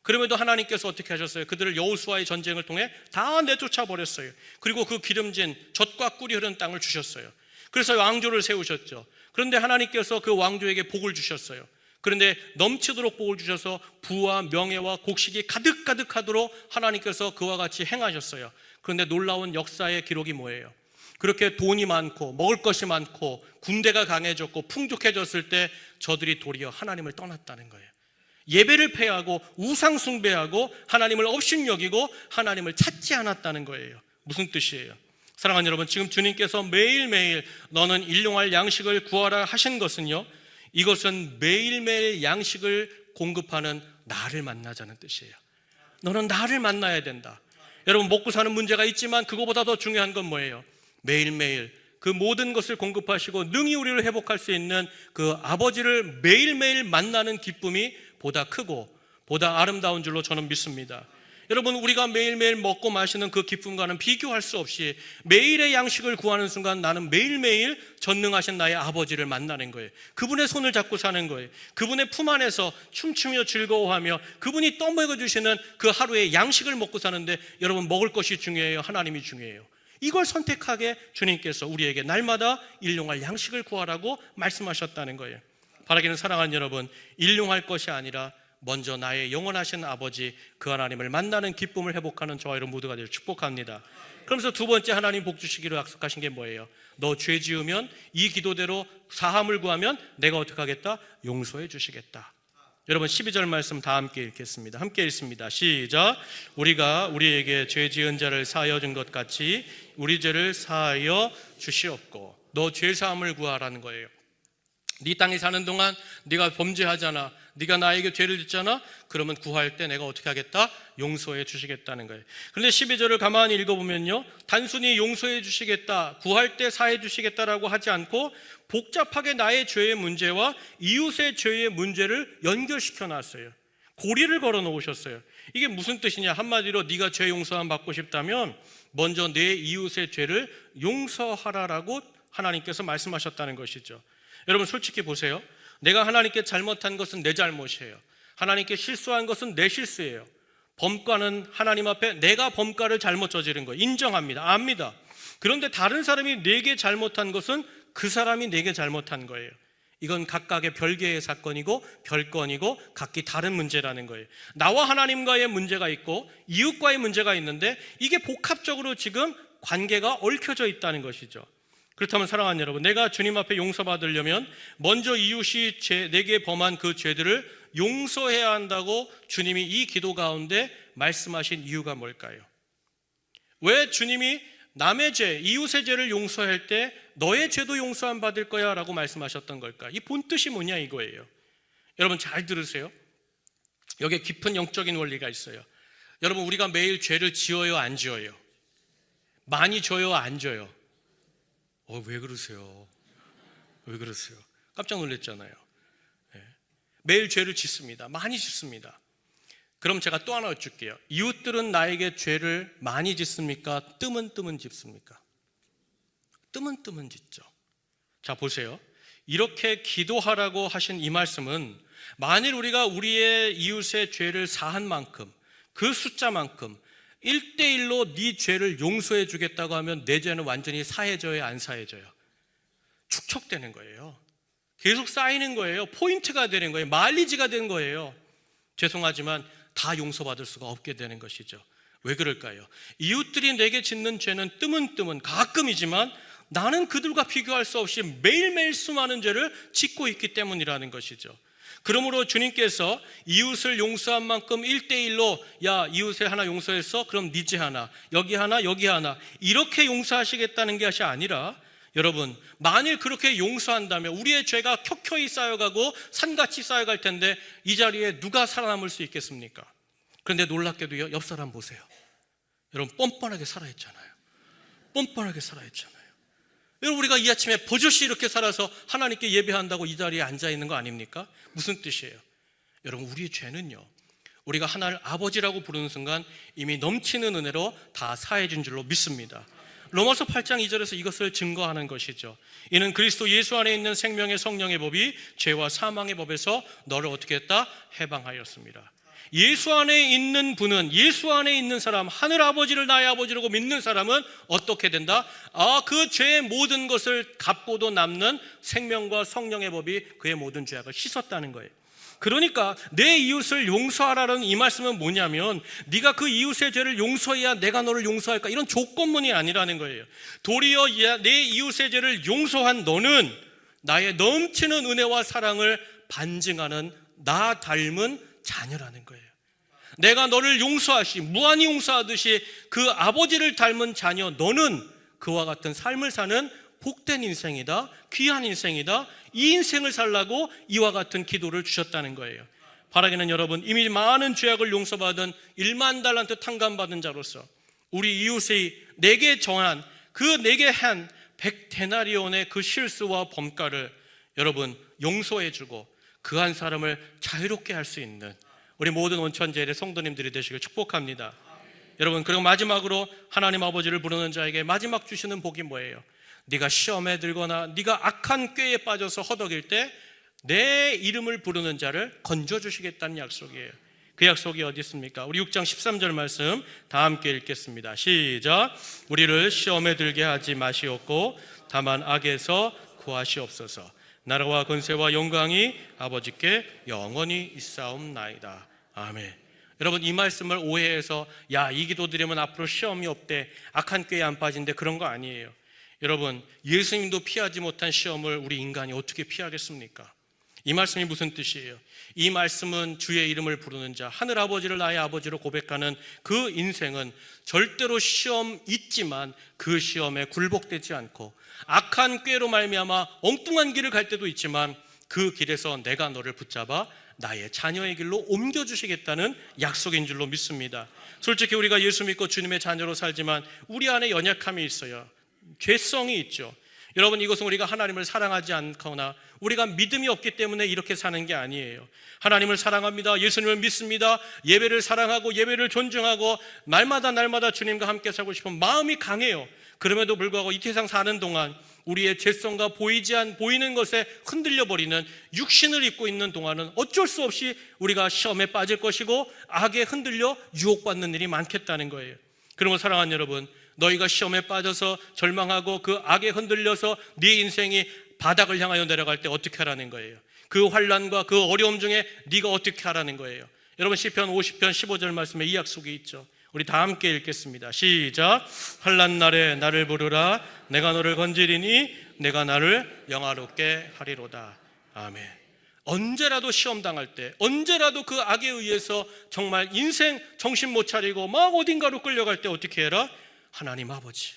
A: 그럼에도 하나님께서 어떻게 하셨어요? 그들을 여호수아의 전쟁을 통해 다 내쫓아 버렸어요. 그리고 그 기름진 젖과 꿀이 흐르는 땅을 주셨어요. 그래서 왕조를 세우셨죠. 그런데 하나님께서 그 왕조에게 복을 주셨어요. 그런데 넘치도록 복을 주셔서 부와 명예와 곡식이 가득가득하도록 하나님께서 그와 같이 행하셨어요. 그런데 놀라운 역사의 기록이 뭐예요? 그렇게 돈이 많고 먹을 것이 많고 군대가 강해졌고 풍족해졌을 때 저들이 도리어 하나님을 떠났다는 거예요. 예배를 폐하고 우상 숭배하고 하나님을 업신여기고 하나님을 찾지 않았다는 거예요. 무슨 뜻이에요? 사랑하는 여러분, 지금 주님께서 매일매일 너는 일용할 양식을 구하라 하신 것은요, 이것은 매일매일 양식을 공급하는 나를 만나자는 뜻이에요. 너는 나를 만나야 된다. 여러분, 먹고 사는 문제가 있지만 그거보다 더 중요한 건 뭐예요? 매일매일 그 모든 것을 공급하시고 능히 우리를 회복할 수 있는 그 아버지를 매일매일 만나는 기쁨이 보다 크고 보다 아름다운 줄로 저는 믿습니다. 여러분, 우리가 매일매일 먹고 마시는 그 기쁨과는 비교할 수 없이 매일의 양식을 구하는 순간 나는 매일매일 전능하신 나의 아버지를 만나는 거예요. 그분의 손을 잡고 사는 거예요. 그분의 품 안에서 춤추며 즐거워하며 그분이 떠먹여 주시는 그 하루의 양식을 먹고 사는데, 여러분, 먹을 것이 중요해요? 하나님이 중요해요? 이걸 선택하게 주님께서 우리에게 날마다 일용할 양식을 구하라고 말씀하셨다는 거예요. 바라기는 사랑하는 여러분, 일용할 것이 아니라 먼저 나의 영원하신 아버지 그 하나님을 만나는 기쁨을 회복하는 저와 여러분 모두가 되길 축복합니다. 그러면서 두 번째 하나님 복 주시기로 약속하신 게 뭐예요? 너 죄 지으면 이 기도대로 사함을 구하면 내가 어떻게 하겠다? 용서해 주시겠다. 여러분, 12절 말씀 다 함께 읽겠습니다. 함께 읽습니다. 시작. 우리가 우리에게 죄 지은 자를 사하여 준 것 같이 우리 죄를 사하여 주시옵고. 너 죄 사함을 구하라는 거예요. 네 땅에 사는 동안 네가 범죄하잖아, 네가 나에게 죄를 짓잖아, 그러면 구할 때 내가 어떻게 하겠다? 용서해 주시겠다는 거예요. 그런데 12절을 가만히 읽어보면요, 단순히 용서해 주시겠다, 구할 때 사해 주시겠다라고 하지 않고 복잡하게 나의 죄의 문제와 이웃의 죄의 문제를 연결시켜 놨어요. 고리를 걸어 놓으셨어요. 이게 무슨 뜻이냐? 한마디로 네가 죄 용서함 받고 싶다면 먼저 내 이웃의 죄를 용서하라라고 하나님께서 말씀하셨다는 것이죠. 여러분, 솔직히 보세요. 내가 하나님께 잘못한 것은 내 잘못이에요. 하나님께 실수한 것은 내 실수예요. 범과는 하나님 앞에 내가 범과를 잘못 저지른 거예요. 인정합니다. 압니다. 그런데 다른 사람이 내게 잘못한 것은 그 사람이 내게 잘못한 거예요. 이건 각각의 별개의 사건이고 별건이고 각기 다른 문제라는 거예요. 나와 하나님과의 문제가 있고 이웃과의 문제가 있는데 이게 복합적으로 지금 관계가 얽혀져 있다는 것이죠. 그렇다면 사랑하는 여러분, 내가 주님 앞에 용서받으려면 먼저 이웃이 내게 범한 그 죄들을 용서해야 한다고 주님이 이 기도 가운데 말씀하신 이유가 뭘까요? 왜 주님이 남의 죄, 이웃의 죄를 용서할 때 너의 죄도 용서 안 받을 거야 라고 말씀하셨던 걸까? 이 본뜻이 뭐냐 이거예요. 여러분 잘 들으세요. 여기에 깊은 영적인 원리가 있어요. 여러분, 우리가 매일 죄를 지어요, 안 지어요? 많이 져요, 안 져요? 왜 그러세요? 왜 그러세요? 깜짝 놀랐잖아요. 매일 죄를 짓습니다. 많이 짓습니다. 그럼 제가 또 하나 여쭐게요. 이웃들은 나에게 죄를 많이 짓습니까? 뜨문뜨문 짓습니까? 뜨문뜨문 짓죠. 자, 보세요. 이렇게 기도하라고 하신 이 말씀은 만일 우리가 우리의 이웃의 죄를 사한 만큼, 그 숫자만큼 1대1로 네 죄를 용서해 주겠다고 하면 내 죄는 완전히 사해져요, 안 사해져요? 축적되는 거예요. 계속 쌓이는 거예요. 포인트가 되는 거예요. 마일리지가 되는 거예요. 죄송하지만 다 용서받을 수가 없게 되는 것이죠. 왜 그럴까요? 이웃들이 내게 짓는 죄는 뜨문뜨문 가끔이지만 나는 그들과 비교할 수 없이 매일매일 수많은 죄를 짓고 있기 때문이라는 것이죠. 그러므로 주님께서 이웃을 용서한 만큼 1대1로 야, 이웃에 하나 용서했어? 그럼 네 죄 하나, 여기 하나, 여기 하나 이렇게 용서하시겠다는 것이 아니라, 여러분, 만일 그렇게 용서한다면 우리의 죄가 켜켜이 쌓여가고 산같이 쌓여갈 텐데 이 자리에 누가 살아남을 수 있겠습니까? 그런데 놀랍게도요, 옆 사람 보세요. 여러분, 뻔뻔하게 살아있잖아요. 뻔뻔하게 살아있잖아요. 여러분, 우리가 이 아침에 버젓이 이렇게 살아서 하나님께 예배한다고 이 자리에 앉아있는 거 아닙니까? 무슨 뜻이에요? 여러분, 우리의 죄는요, 우리가 하나를 아버지라고 부르는 순간 이미 넘치는 은혜로 다 사해진 줄로 믿습니다. 로마서 8장 2절에서 이것을 증거하는 것이죠. 이는 그리스도 예수 안에 있는 생명의 성령의 법이 죄와 사망의 법에서 너를 어떻게 했다? 해방하였습니다. 예수 안에 있는 분은, 예수 안에 있는 사람, 하늘 아버지를 나의 아버지라고 믿는 사람은 어떻게 된다? 그 죄의 모든 것을 갚고도 남는 생명과 성령의 법이 그의 모든 죄악을 씻었다는 거예요. 그러니까 내 이웃을 용서하라는 이 말씀은 뭐냐면, 네가 그 이웃의 죄를 용서해야 내가 너를 용서할까, 이런 조건문이 아니라는 거예요. 도리어 내 이웃의 죄를 용서한 너는 나의 넘치는 은혜와 사랑을 반증하는 나 닮은 자녀라는 거예요. 내가 너를 용서하시, 무한히 용서하듯이 그 아버지를 닮은 자녀 너는 그와 같은 삶을 사는 복된 인생이다, 귀한 인생이다, 이 인생을 살라고 이와 같은 기도를 주셨다는 거예요. 바라기는 여러분, 이미 많은 죄악을 용서받은 1만 달란트 탕감받은 자로서 우리 이웃이 내게 정한, 내게 한 100데나리온의 그 실수와 범가를 여러분 용서해주고 그 한 사람을 자유롭게 할 수 있는 우리 모든 온천제일의 성도님들이 되시길 축복합니다. 여러분, 그리고 마지막으로 하나님 아버지를 부르는 자에게 마지막 주시는 복이 뭐예요? 네가 시험에 들거나 네가 악한 꾀에 빠져서 허덕일 때 내 이름을 부르는 자를 건져주시겠다는 약속이에요. 그 약속이 어디 있습니까? 우리 6장 13절 말씀 다 함께 읽겠습니다. 시작. 우리를 시험에 들게 하지 마시옵고 다만 악에서 구하시옵소서. 나라와 권세와 영광이 아버지께 영원히 있사옵나이다. 아멘. 여러분, 이 말씀을 오해해서 이 기도 드리면 앞으로 시험이 없대, 악한 꾀에 안 빠진대, 그런 거 아니에요. 여러분, 예수님도 피하지 못한 시험을 우리 인간이 어떻게 피하겠습니까? 이 말씀이 무슨 뜻이에요? 이 말씀은 주의 이름을 부르는 자, 하늘아버지를 나의 아버지로 고백하는 그 인생은 절대로 시험 있지만 그 시험에 굴복되지 않고 악한 꾀로 말미암아 엉뚱한 길을 갈 때도 있지만 그 길에서 내가 너를 붙잡아 나의 자녀의 길로 옮겨주시겠다는 약속인 줄로 믿습니다. 솔직히 우리가 예수 믿고 주님의 자녀로 살지만 우리 안에 연약함이 있어요. 죄성이 있죠. 여러분, 이것은 우리가 하나님을 사랑하지 않거나 우리가 믿음이 없기 때문에 이렇게 사는 게 아니에요. 하나님을 사랑합니다. 예수님을 믿습니다. 예배를 사랑하고 예배를 존중하고 날마다 주님과 함께 살고 싶은 마음이 강해요. 그럼에도 불구하고 이 세상 사는 동안 우리의 죄성과 보이는 것에 흔들려 버리는 육신을 입고 있는 동안은 어쩔 수 없이 우리가 시험에 빠질 것이고 악에 흔들려 유혹받는 일이 많겠다는 거예요. 그러면 사랑하는 여러분, 너희가 시험에 빠져서 절망하고 그 악에 흔들려서 네 인생이 바닥을 향하여 내려갈 때 어떻게 하라는 거예요? 그 환난과 그 어려움 중에 네가 어떻게 하라는 거예요? 여러분 시편 50편 15절 말씀에 이 약속이 있죠. 우리 다 함께 읽겠습니다. 시작. 환난 날에 나를 부르라. 내가 너를 건지리니 내가 나를 영화롭게 하리로다. 아멘. 언제라도 시험 당할 때, 언제라도 그 악에 의해서 정말 인생 정신 못 차리고 막 어딘가로 끌려갈 때 어떻게 해라? 하나님 아버지,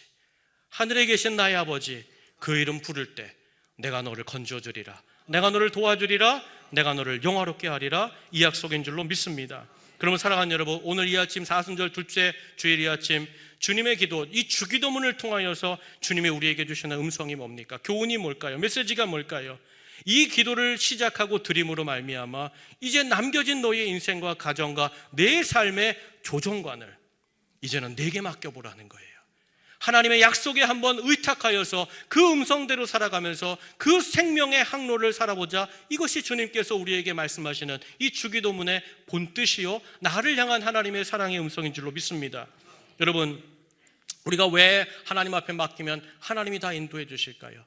A: 하늘에 계신 나의 아버지, 그 이름 부를 때 내가 너를 건져주리라. 내가 너를 도와주리라. 내가 너를 영화롭게 하리라. 이 약속인 줄로 믿습니다. 그러면 사랑하는 여러분, 오늘 이 아침 사순절 둘째 주일 이 아침 주님의 기도, 이 주기도문을 통하여서 주님이 우리에게 주시는 음성이 뭡니까? 교훈이 뭘까요? 메시지가 뭘까요? 이 기도를 시작하고 드림으로 말미암아 이제 남겨진 너의 인생과 가정과 내 삶의 조종관을 이제는 내게 맡겨보라는 거예요. 하나님의 약속에 한번 의탁하여서 그 음성대로 살아가면서 그 생명의 항로를 살아보자. 이것이 주님께서 우리에게 말씀하시는 이 주기도문의 본뜻이요, 나를 향한 하나님의 사랑의 음성인 줄로 믿습니다. 여러분, 우리가 왜 하나님 앞에 맡기면 하나님이 다 인도해 주실까요?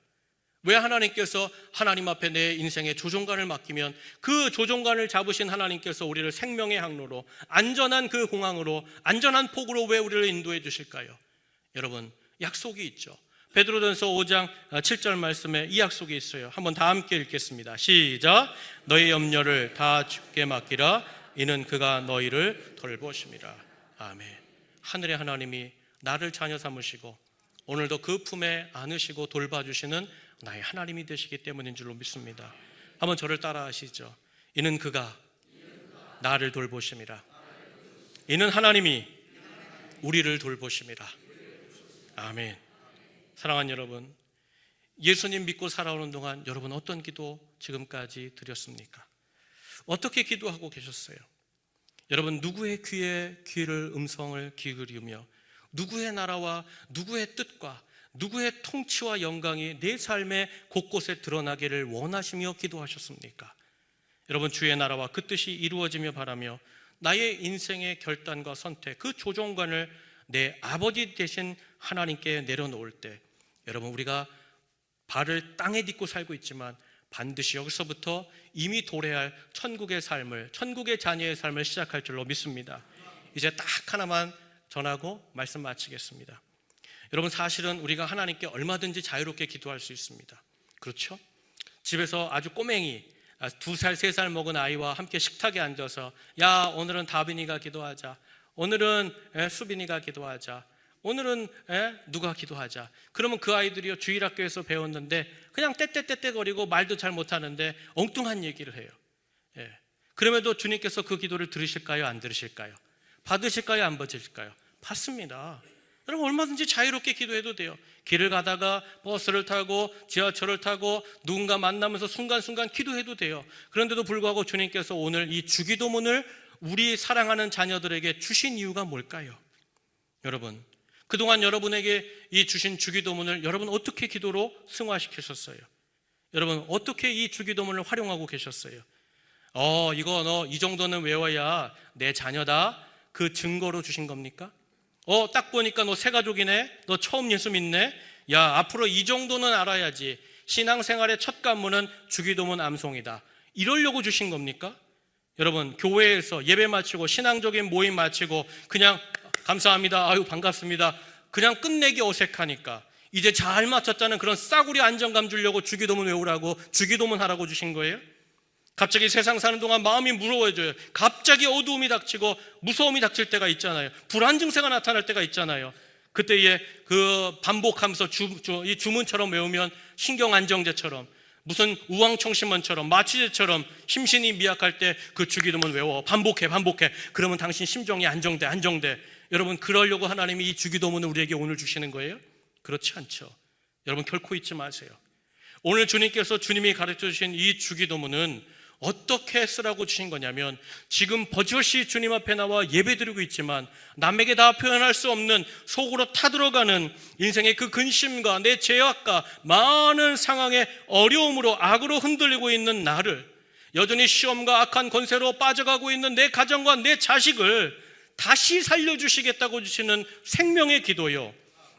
A: 왜 하나님께서 하나님 앞에 내 인생의 조종관을 맡기면 그 조종관을 잡으신 하나님께서 우리를 생명의 항로로, 안전한 그 공항으로, 안전한 폭으로 왜 우리를 인도해 주실까요? 여러분, 약속이 있죠. 베드로전서 5장 7절 말씀에 이 약속이 있어요. 한번 다 함께 읽겠습니다. 시작. 너의 염려를 다 주께 맡기라. 이는 그가 너희를 돌보심이라. 아멘. 하늘의 하나님이 나를 자녀 삼으시고 오늘도 그 품에 안으시고 돌봐주시는 나의 하나님이 되시기 때문인 줄로 믿습니다. 한번 저를 따라 하시죠. 이는 그가 나를 돌보심이라. 이는 하나님이 우리를 돌보심이라. 아멘. 사랑하는 여러분, 예수님 믿고 살아오는 동안 여러분 어떤 기도 지금까지 드렸습니까? 어떻게 기도하고 계셨어요? 여러분, 누구의 귀에 음성을 기울이며 누구의 나라와 누구의 뜻과 누구의 통치와 영광이 내 삶의 곳곳에 드러나기를 원하시며 기도하셨습니까? 여러분, 주의 나라와 그 뜻이 이루어지며 바라며 나의 인생의 결단과 선택, 그 조종관을 내 아버지 되신 하나님께 내려놓을 때 여러분, 우리가 발을 땅에 딛고 살고 있지만 반드시 여기서부터 이미 도래할 천국의 삶을, 천국의 자녀의 삶을 시작할 줄로 믿습니다. 이제 딱 하나만 전하고 말씀 마치겠습니다. 여러분, 사실은 우리가 하나님께 얼마든지 자유롭게 기도할 수 있습니다. 그렇죠? 집에서 아주 꼬맹이 2살, 3살 먹은 아이와 함께 식탁에 앉아서 야, 오늘은 다빈이가 기도하자, 오늘은 수빈이가 기도하자, 오늘은 누가 기도하자. 그러면 그 아이들이요, 주일학교에서 배웠는데 그냥 떼떼떼떼거리고 말도 잘 못하는데 엉뚱한 얘기를 해요. 그럼에도 주님께서 그 기도를 들으실까요? 안 들으실까요? 받으실까요? 안 받으실까요? 받습니다. 여러분, 얼마든지 자유롭게 기도해도 돼요. 길을 가다가 버스를 타고 지하철을 타고 누군가 만나면서 순간순간 기도해도 돼요. 그런데도 불구하고 주님께서 오늘 이 주기도문을 우리 사랑하는 자녀들에게 주신 이유가 뭘까요? 여러분, 그동안 여러분에게 이 주신 주기도문을 여러분 어떻게 기도로 승화시키셨어요? 여러분, 어떻게 이 주기도문을 활용하고 계셨어요? 이거 너 이 정도는 외워야 내 자녀다, 그 증거로 주신 겁니까? 딱 보니까 너 새가족이네, 너 처음 예수 믿네, 야, 앞으로 이 정도는 알아야지, 신앙생활의 첫 관문은 주기도문 암송이다, 이러려고 주신 겁니까? 여러분, 교회에서 예배 마치고 신앙적인 모임 마치고 그냥 감사합니다, 아유 반갑습니다, 그냥 끝내기 어색하니까 이제 잘 맞췄다는 그런 싸구려 안정감 주려고 주기도문 외우라고, 주기도문 하라고 주신 거예요? 갑자기 세상 사는 동안 마음이 무거워져요. 갑자기 어두움이 닥치고 무서움이 닥칠 때가 있잖아요. 불안 증세가 나타날 때가 있잖아요. 그때에 그 반복하면서 이 주문처럼 외우면 신경안정제처럼, 무슨 우황청심원처럼, 마취제처럼 심신이 미약할 때 그 주기도문 외워, 반복해. 그러면 당신 심정이 안정돼. 여러분, 그러려고 하나님이 이 주기도문을 우리에게 오늘 주시는 거예요? 그렇지 않죠. 여러분, 결코 잊지 마세요. 오늘 주님께서 주님이 가르쳐 주신 이 주기도문은 어떻게 쓰라고 주신 거냐면, 지금 버젓이 주님 앞에 나와 예배드리고 있지만 남에게 다 표현할 수 없는 속으로 타들어가는 인생의 그 근심과 내 죄악과 많은 상황의 어려움으로 악으로 흔들리고 있는 나를, 여전히 시험과 악한 권세로 빠져가고 있는 내 가정과 내 자식을 다시 살려주시겠다고 주시는 생명의 기도요,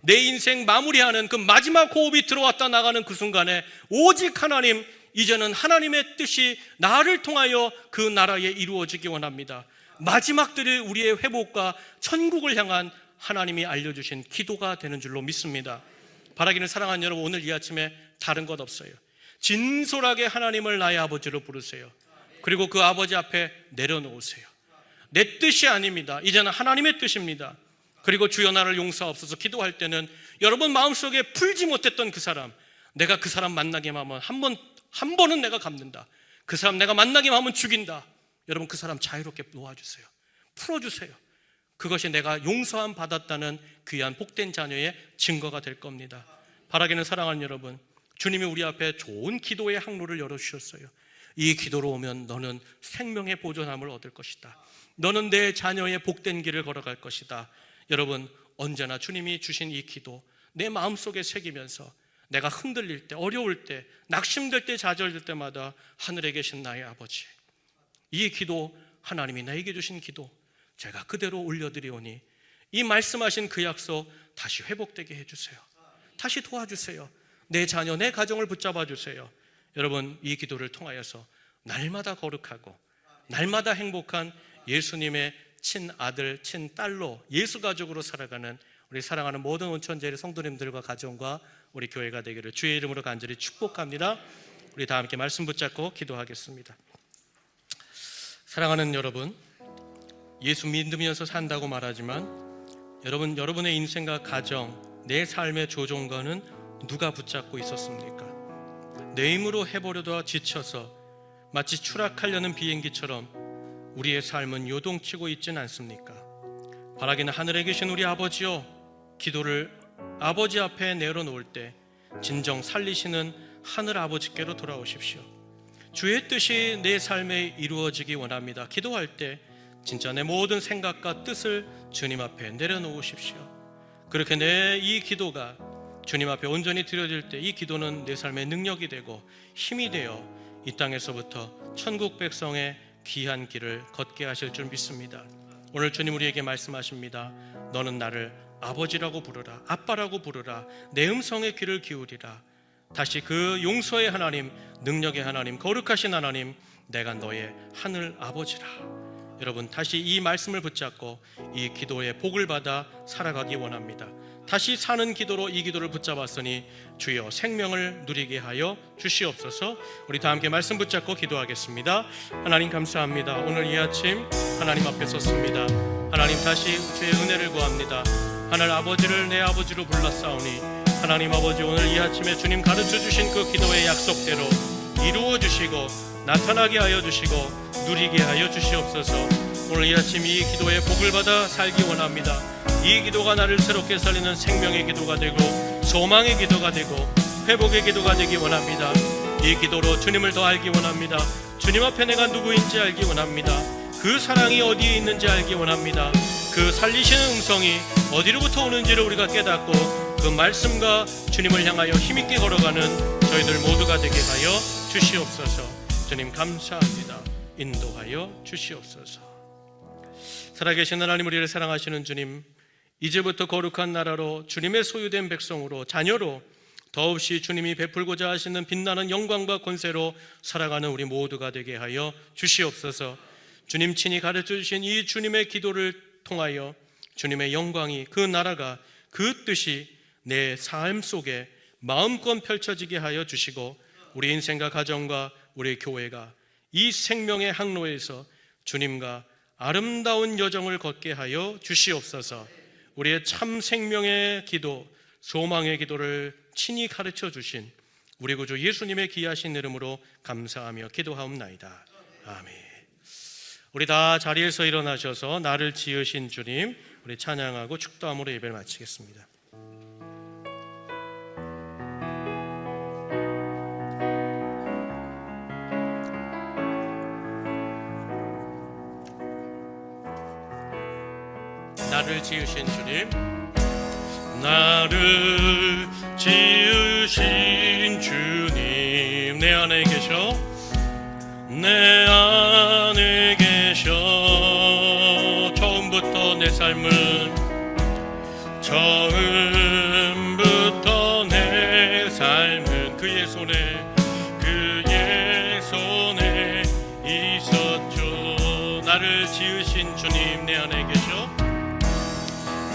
A: 내 인생 마무리하는 그 마지막 호흡이 들어왔다 나가는 그 순간에 오직 하나님, 이제는 하나님의 뜻이 나를 통하여 그 나라에 이루어지기 원합니다. 마지막들이 우리의 회복과 천국을 향한 하나님이 알려주신 기도가 되는 줄로 믿습니다. 바라기는 사랑하는 여러분, 오늘 이 아침에 다른 것 없어요. 진솔하게 하나님을 나의 아버지로 부르세요. 그리고 그 아버지 앞에 내려놓으세요. 내 뜻이 아닙니다. 이제는 하나님의 뜻입니다. 그리고 주여 나를 용서하옵소서 기도할 때는 여러분 마음속에 풀지 못했던 그 사람, 내가 그 사람 만나기만 하면 한 번은 내가 갚는다. 그 사람 내가 만나기만 하면 죽인다. 여러분 그 사람 자유롭게 놓아주세요. 풀어주세요. 그것이 내가 용서함 받았다는 귀한 복된 자녀의 증거가 될 겁니다. 바라기는 사랑하는 여러분, 주님이 우리 앞에 좋은 기도의 항로를 열어주셨어요. 이 기도로 오면 너는 생명의 보존함을 얻을 것이다. 너는 내 자녀의 복된 길을 걸어갈 것이다. 여러분 언제나 주님이 주신 이 기도 내 마음속에 새기면서 내가 흔들릴 때, 어려울 때, 낙심될 때, 좌절될 때마다 하늘에 계신 나의 아버지, 이 기도 하나님이 나에게 주신 기도 제가 그대로 올려드리오니 이 말씀하신 그 약속 다시 회복되게 해주세요. 다시 도와주세요. 내 자녀, 내 가정을 붙잡아 주세요. 여러분 이 기도를 통하여서 날마다 거룩하고 날마다 행복한 예수님의 친아들, 친딸로 예수 가족으로 살아가는 우리 사랑하는 모든 온천제일 성도님들과 가정과 우리 교회가 되기를 주의 이름으로 간절히 축복합니다. 우리 다 함께 말씀 붙잡고 기도하겠습니다. 사랑하는 여러분, 예수 믿으면서 산다고 말하지만 여러분의 인생과 가정, 내 삶의 조종관은 누가 붙잡고 있었습니까? 내 힘으로 해보려다 지쳐서 마치 추락하려는 비행기처럼 우리의 삶은 요동치고 있지는 않습니까? 바라기는 하늘에 계신 우리 아버지요, 기도를 아버지 앞에 내려놓을 때 진정 살리시는 하늘 아버지께로 돌아오십시오. 주의 뜻이 내 삶에 이루어지기 원합니다. 기도할 때 진짜 내 모든 생각과 뜻을 주님 앞에 내려놓으십시오. 그렇게 내 이 기도가 주님 앞에 온전히 드려질 때 이 기도는 내 삶의 능력이 되고 힘이 되어 이 땅에서부터 천국 백성의 귀한 길을 걷게 하실 줄 믿습니다. 오늘 주님 우리에게 말씀하십니다. 너는 나를 아버지라고 부르라, 아빠라고 부르라, 내 음성에 귀를 기울이라. 다시 그 용서의 하나님, 능력의 하나님, 거룩하신 하나님, 내가 너의 하늘 아버지라. 여러분 다시 이 말씀을 붙잡고 이 기도의 복을 받아 살아가기 원합니다. 다시 사는 기도로 이 기도를 붙잡았으니 주여 생명을 누리게 하여 주시옵소서. 우리 다 함께 말씀 붙잡고 기도하겠습니다. 하나님 감사합니다. 오늘 이 아침 하나님 앞에 섰습니다. 하나님 다시 주의 은혜를 구합니다. 하늘 아버지를 내 아버지로 불렀사오니 하나님 아버지 오늘 이 아침에 주님 가르쳐 주신 그 기도의 약속대로 이루어 주시고 나타나게 하여 주시고 누리게 하여 주시옵소서. 오늘 이 아침 이 기도의 복을 받아 살기 원합니다. 이 기도가 나를 새롭게 살리는 생명의 기도가 되고 소망의 기도가 되고 회복의 기도가 되기 원합니다. 이 기도로 주님을 더 알기 원합니다. 주님 앞에 내가 누구인지 알기 원합니다. 그 사랑이 어디에 있는지 알기 원합니다. 그 살리시는 음성이 어디로부터 오는지를 우리가 깨닫고 그 말씀과 주님을 향하여 힘있게 걸어가는 저희들 모두가 되게 하여 주시옵소서. 주님 감사합니다. 인도하여 주시옵소서. 살아계신 하나님, 우리를 사랑하시는 주님, 이제부터 거룩한 나라로 주님의 소유된 백성으로 자녀로 더없이 주님이 베풀고자 하시는 빛나는 영광과 권세로 살아가는 우리 모두가 되게 하여 주시옵소서. 주님 친히 가르쳐 주신 이 주님의 기도를 통하여 주님의 영광이, 그 나라가, 그 뜻이 내 삶 속에 마음껏 펼쳐지게 하여 주시고 우리 인생과 가정과 우리 교회가 이 생명의 항로에서 주님과 아름다운 여정을 걷게 하여 주시옵소서. 우리의 참 생명의 기도, 소망의 기도를 친히 가르쳐 주신 우리 구주 예수님의 귀하신 이름으로 감사하며 기도하옵나이다. 아멘. 우리 다 자리에서 일어나셔서 나를 지으신 주님 우리 찬양하고 축도함으로 예배를 마치겠습니다. 나를 지으신 주님, 나를 지으신 주님, 내 안에 계셔, 내 안에 계셔. 처음부터 내 삶을 처음부터 나를 지으신 주님 내 안에 계셔.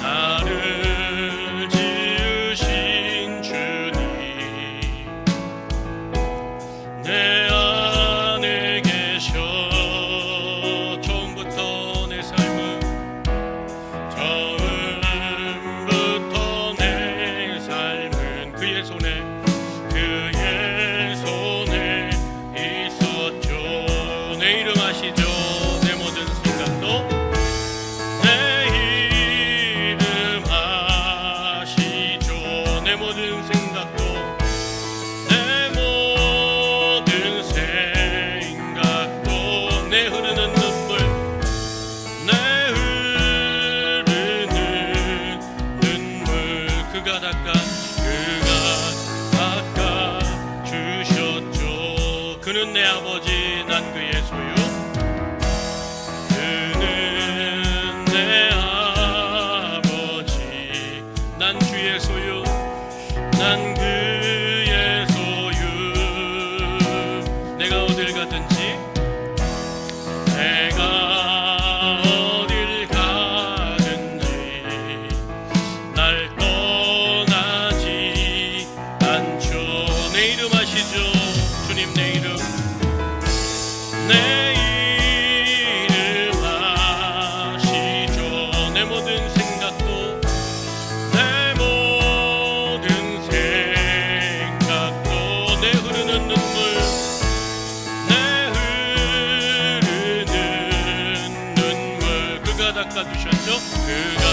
A: 나를 지으신 주님 내 안에 계셔. 처음부터 내 삶은 그의 손에 있었죠. 내 이름 아시죠? 내 모든 생각도 내 이름 아시죠. 내 모든 생각도 내 모든 생각도 내 흐르는 눈물 내 흐르는 눈물 그가 닦아주셨죠. 그는 내 아버지 난 그의 소유. 그는 내 아버지 난 주의 소유. 난 그의 소유. 내가 어딜 가든지 내가 어딜 가든지 날 떠나지 않죠. 내 이름 아시죠? 주님 내 이름. 내 이름 아시죠? 내 모든 생각도 내 모든 생각도 내 흐르는 눈물 내 흐르는 눈물 그가 닦아주셨죠. 그가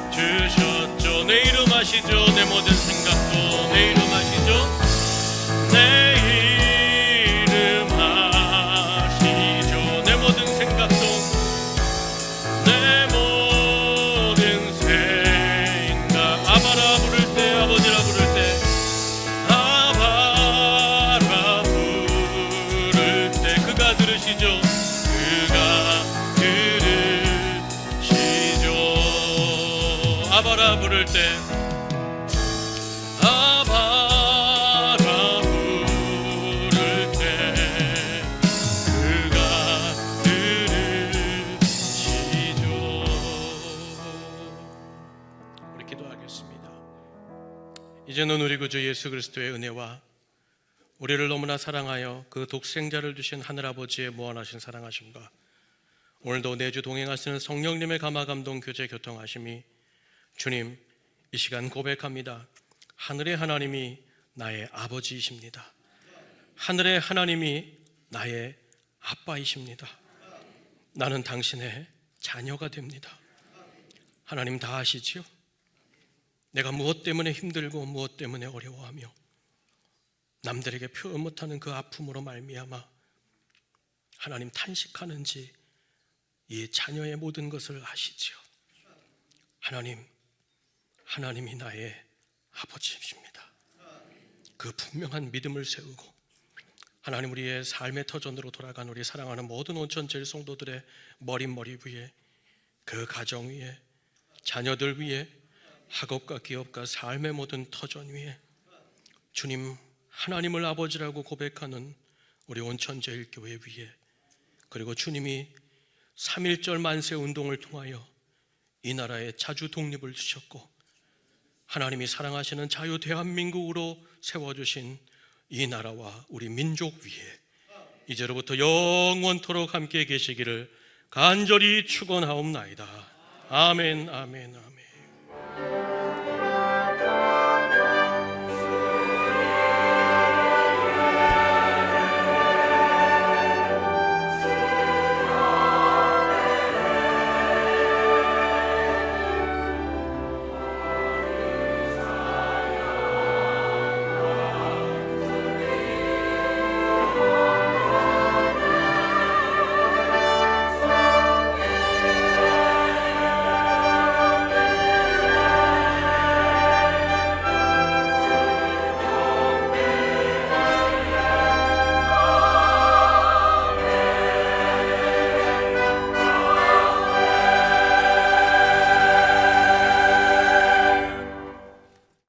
A: 닦아주셨죠. 내 이름 아시죠? 내 모든 생각도 내 이름 아시죠? 내 이름 아시죠? 내 모든 생각도 내 모든 생각. 아바라 부를 때 아버지라 부를 때 아바라 부를 때 그가 들으시죠. 그가 들으시죠. 아바라 부를 때 아바라 부를 때 그가 들으시죠. 우리 기도하겠습니다. 이제는 우리 구주 예수 그리스도의 은혜와 우리를 너무나 사랑하여 그 독생자를 주신 하늘아버지의 무한하신 사랑하심과 오늘도 내주 동행하시는 성령님의 감화 감동 교제 교통하심이 주님 이 시간 고백합니다. 하늘의 하나님이 나의 아버지이십니다. 하늘의 하나님이 나의 아빠이십니다. 나는 당신의 자녀가 됩니다. 하나님 다 아시지요? 내가 무엇 때문에 힘들고 무엇 때문에 어려워하며 남들에게 표현 못하는 그 아픔으로 말미암아 하나님 탄식하는지 이 자녀의 모든 것을 아시지요. 하나님이 나의 아버지이십니다. 그 분명한 믿음을 세우고 하나님 우리의 삶의 터전으로 돌아간 우리 사랑하는 모든 온천제일 성도들의 머리 위에 그 가정 위에 자녀들 위에 학업과 기업과 삶의 모든 터전 위에 주님 하나님을 아버지라고 고백하는 우리 온천제일교회 위에 그리고 주님이 3.1절 만세 운동을 통하여 이 나라에 자주 독립을 주셨고 하나님이 사랑하시는 자유 대한민국으로 세워주신 이 나라와 우리 민족 위에 이제로부터 영원토록 함께 계시기를 간절히 축원하옵나이다. 아멘 아멘 아멘.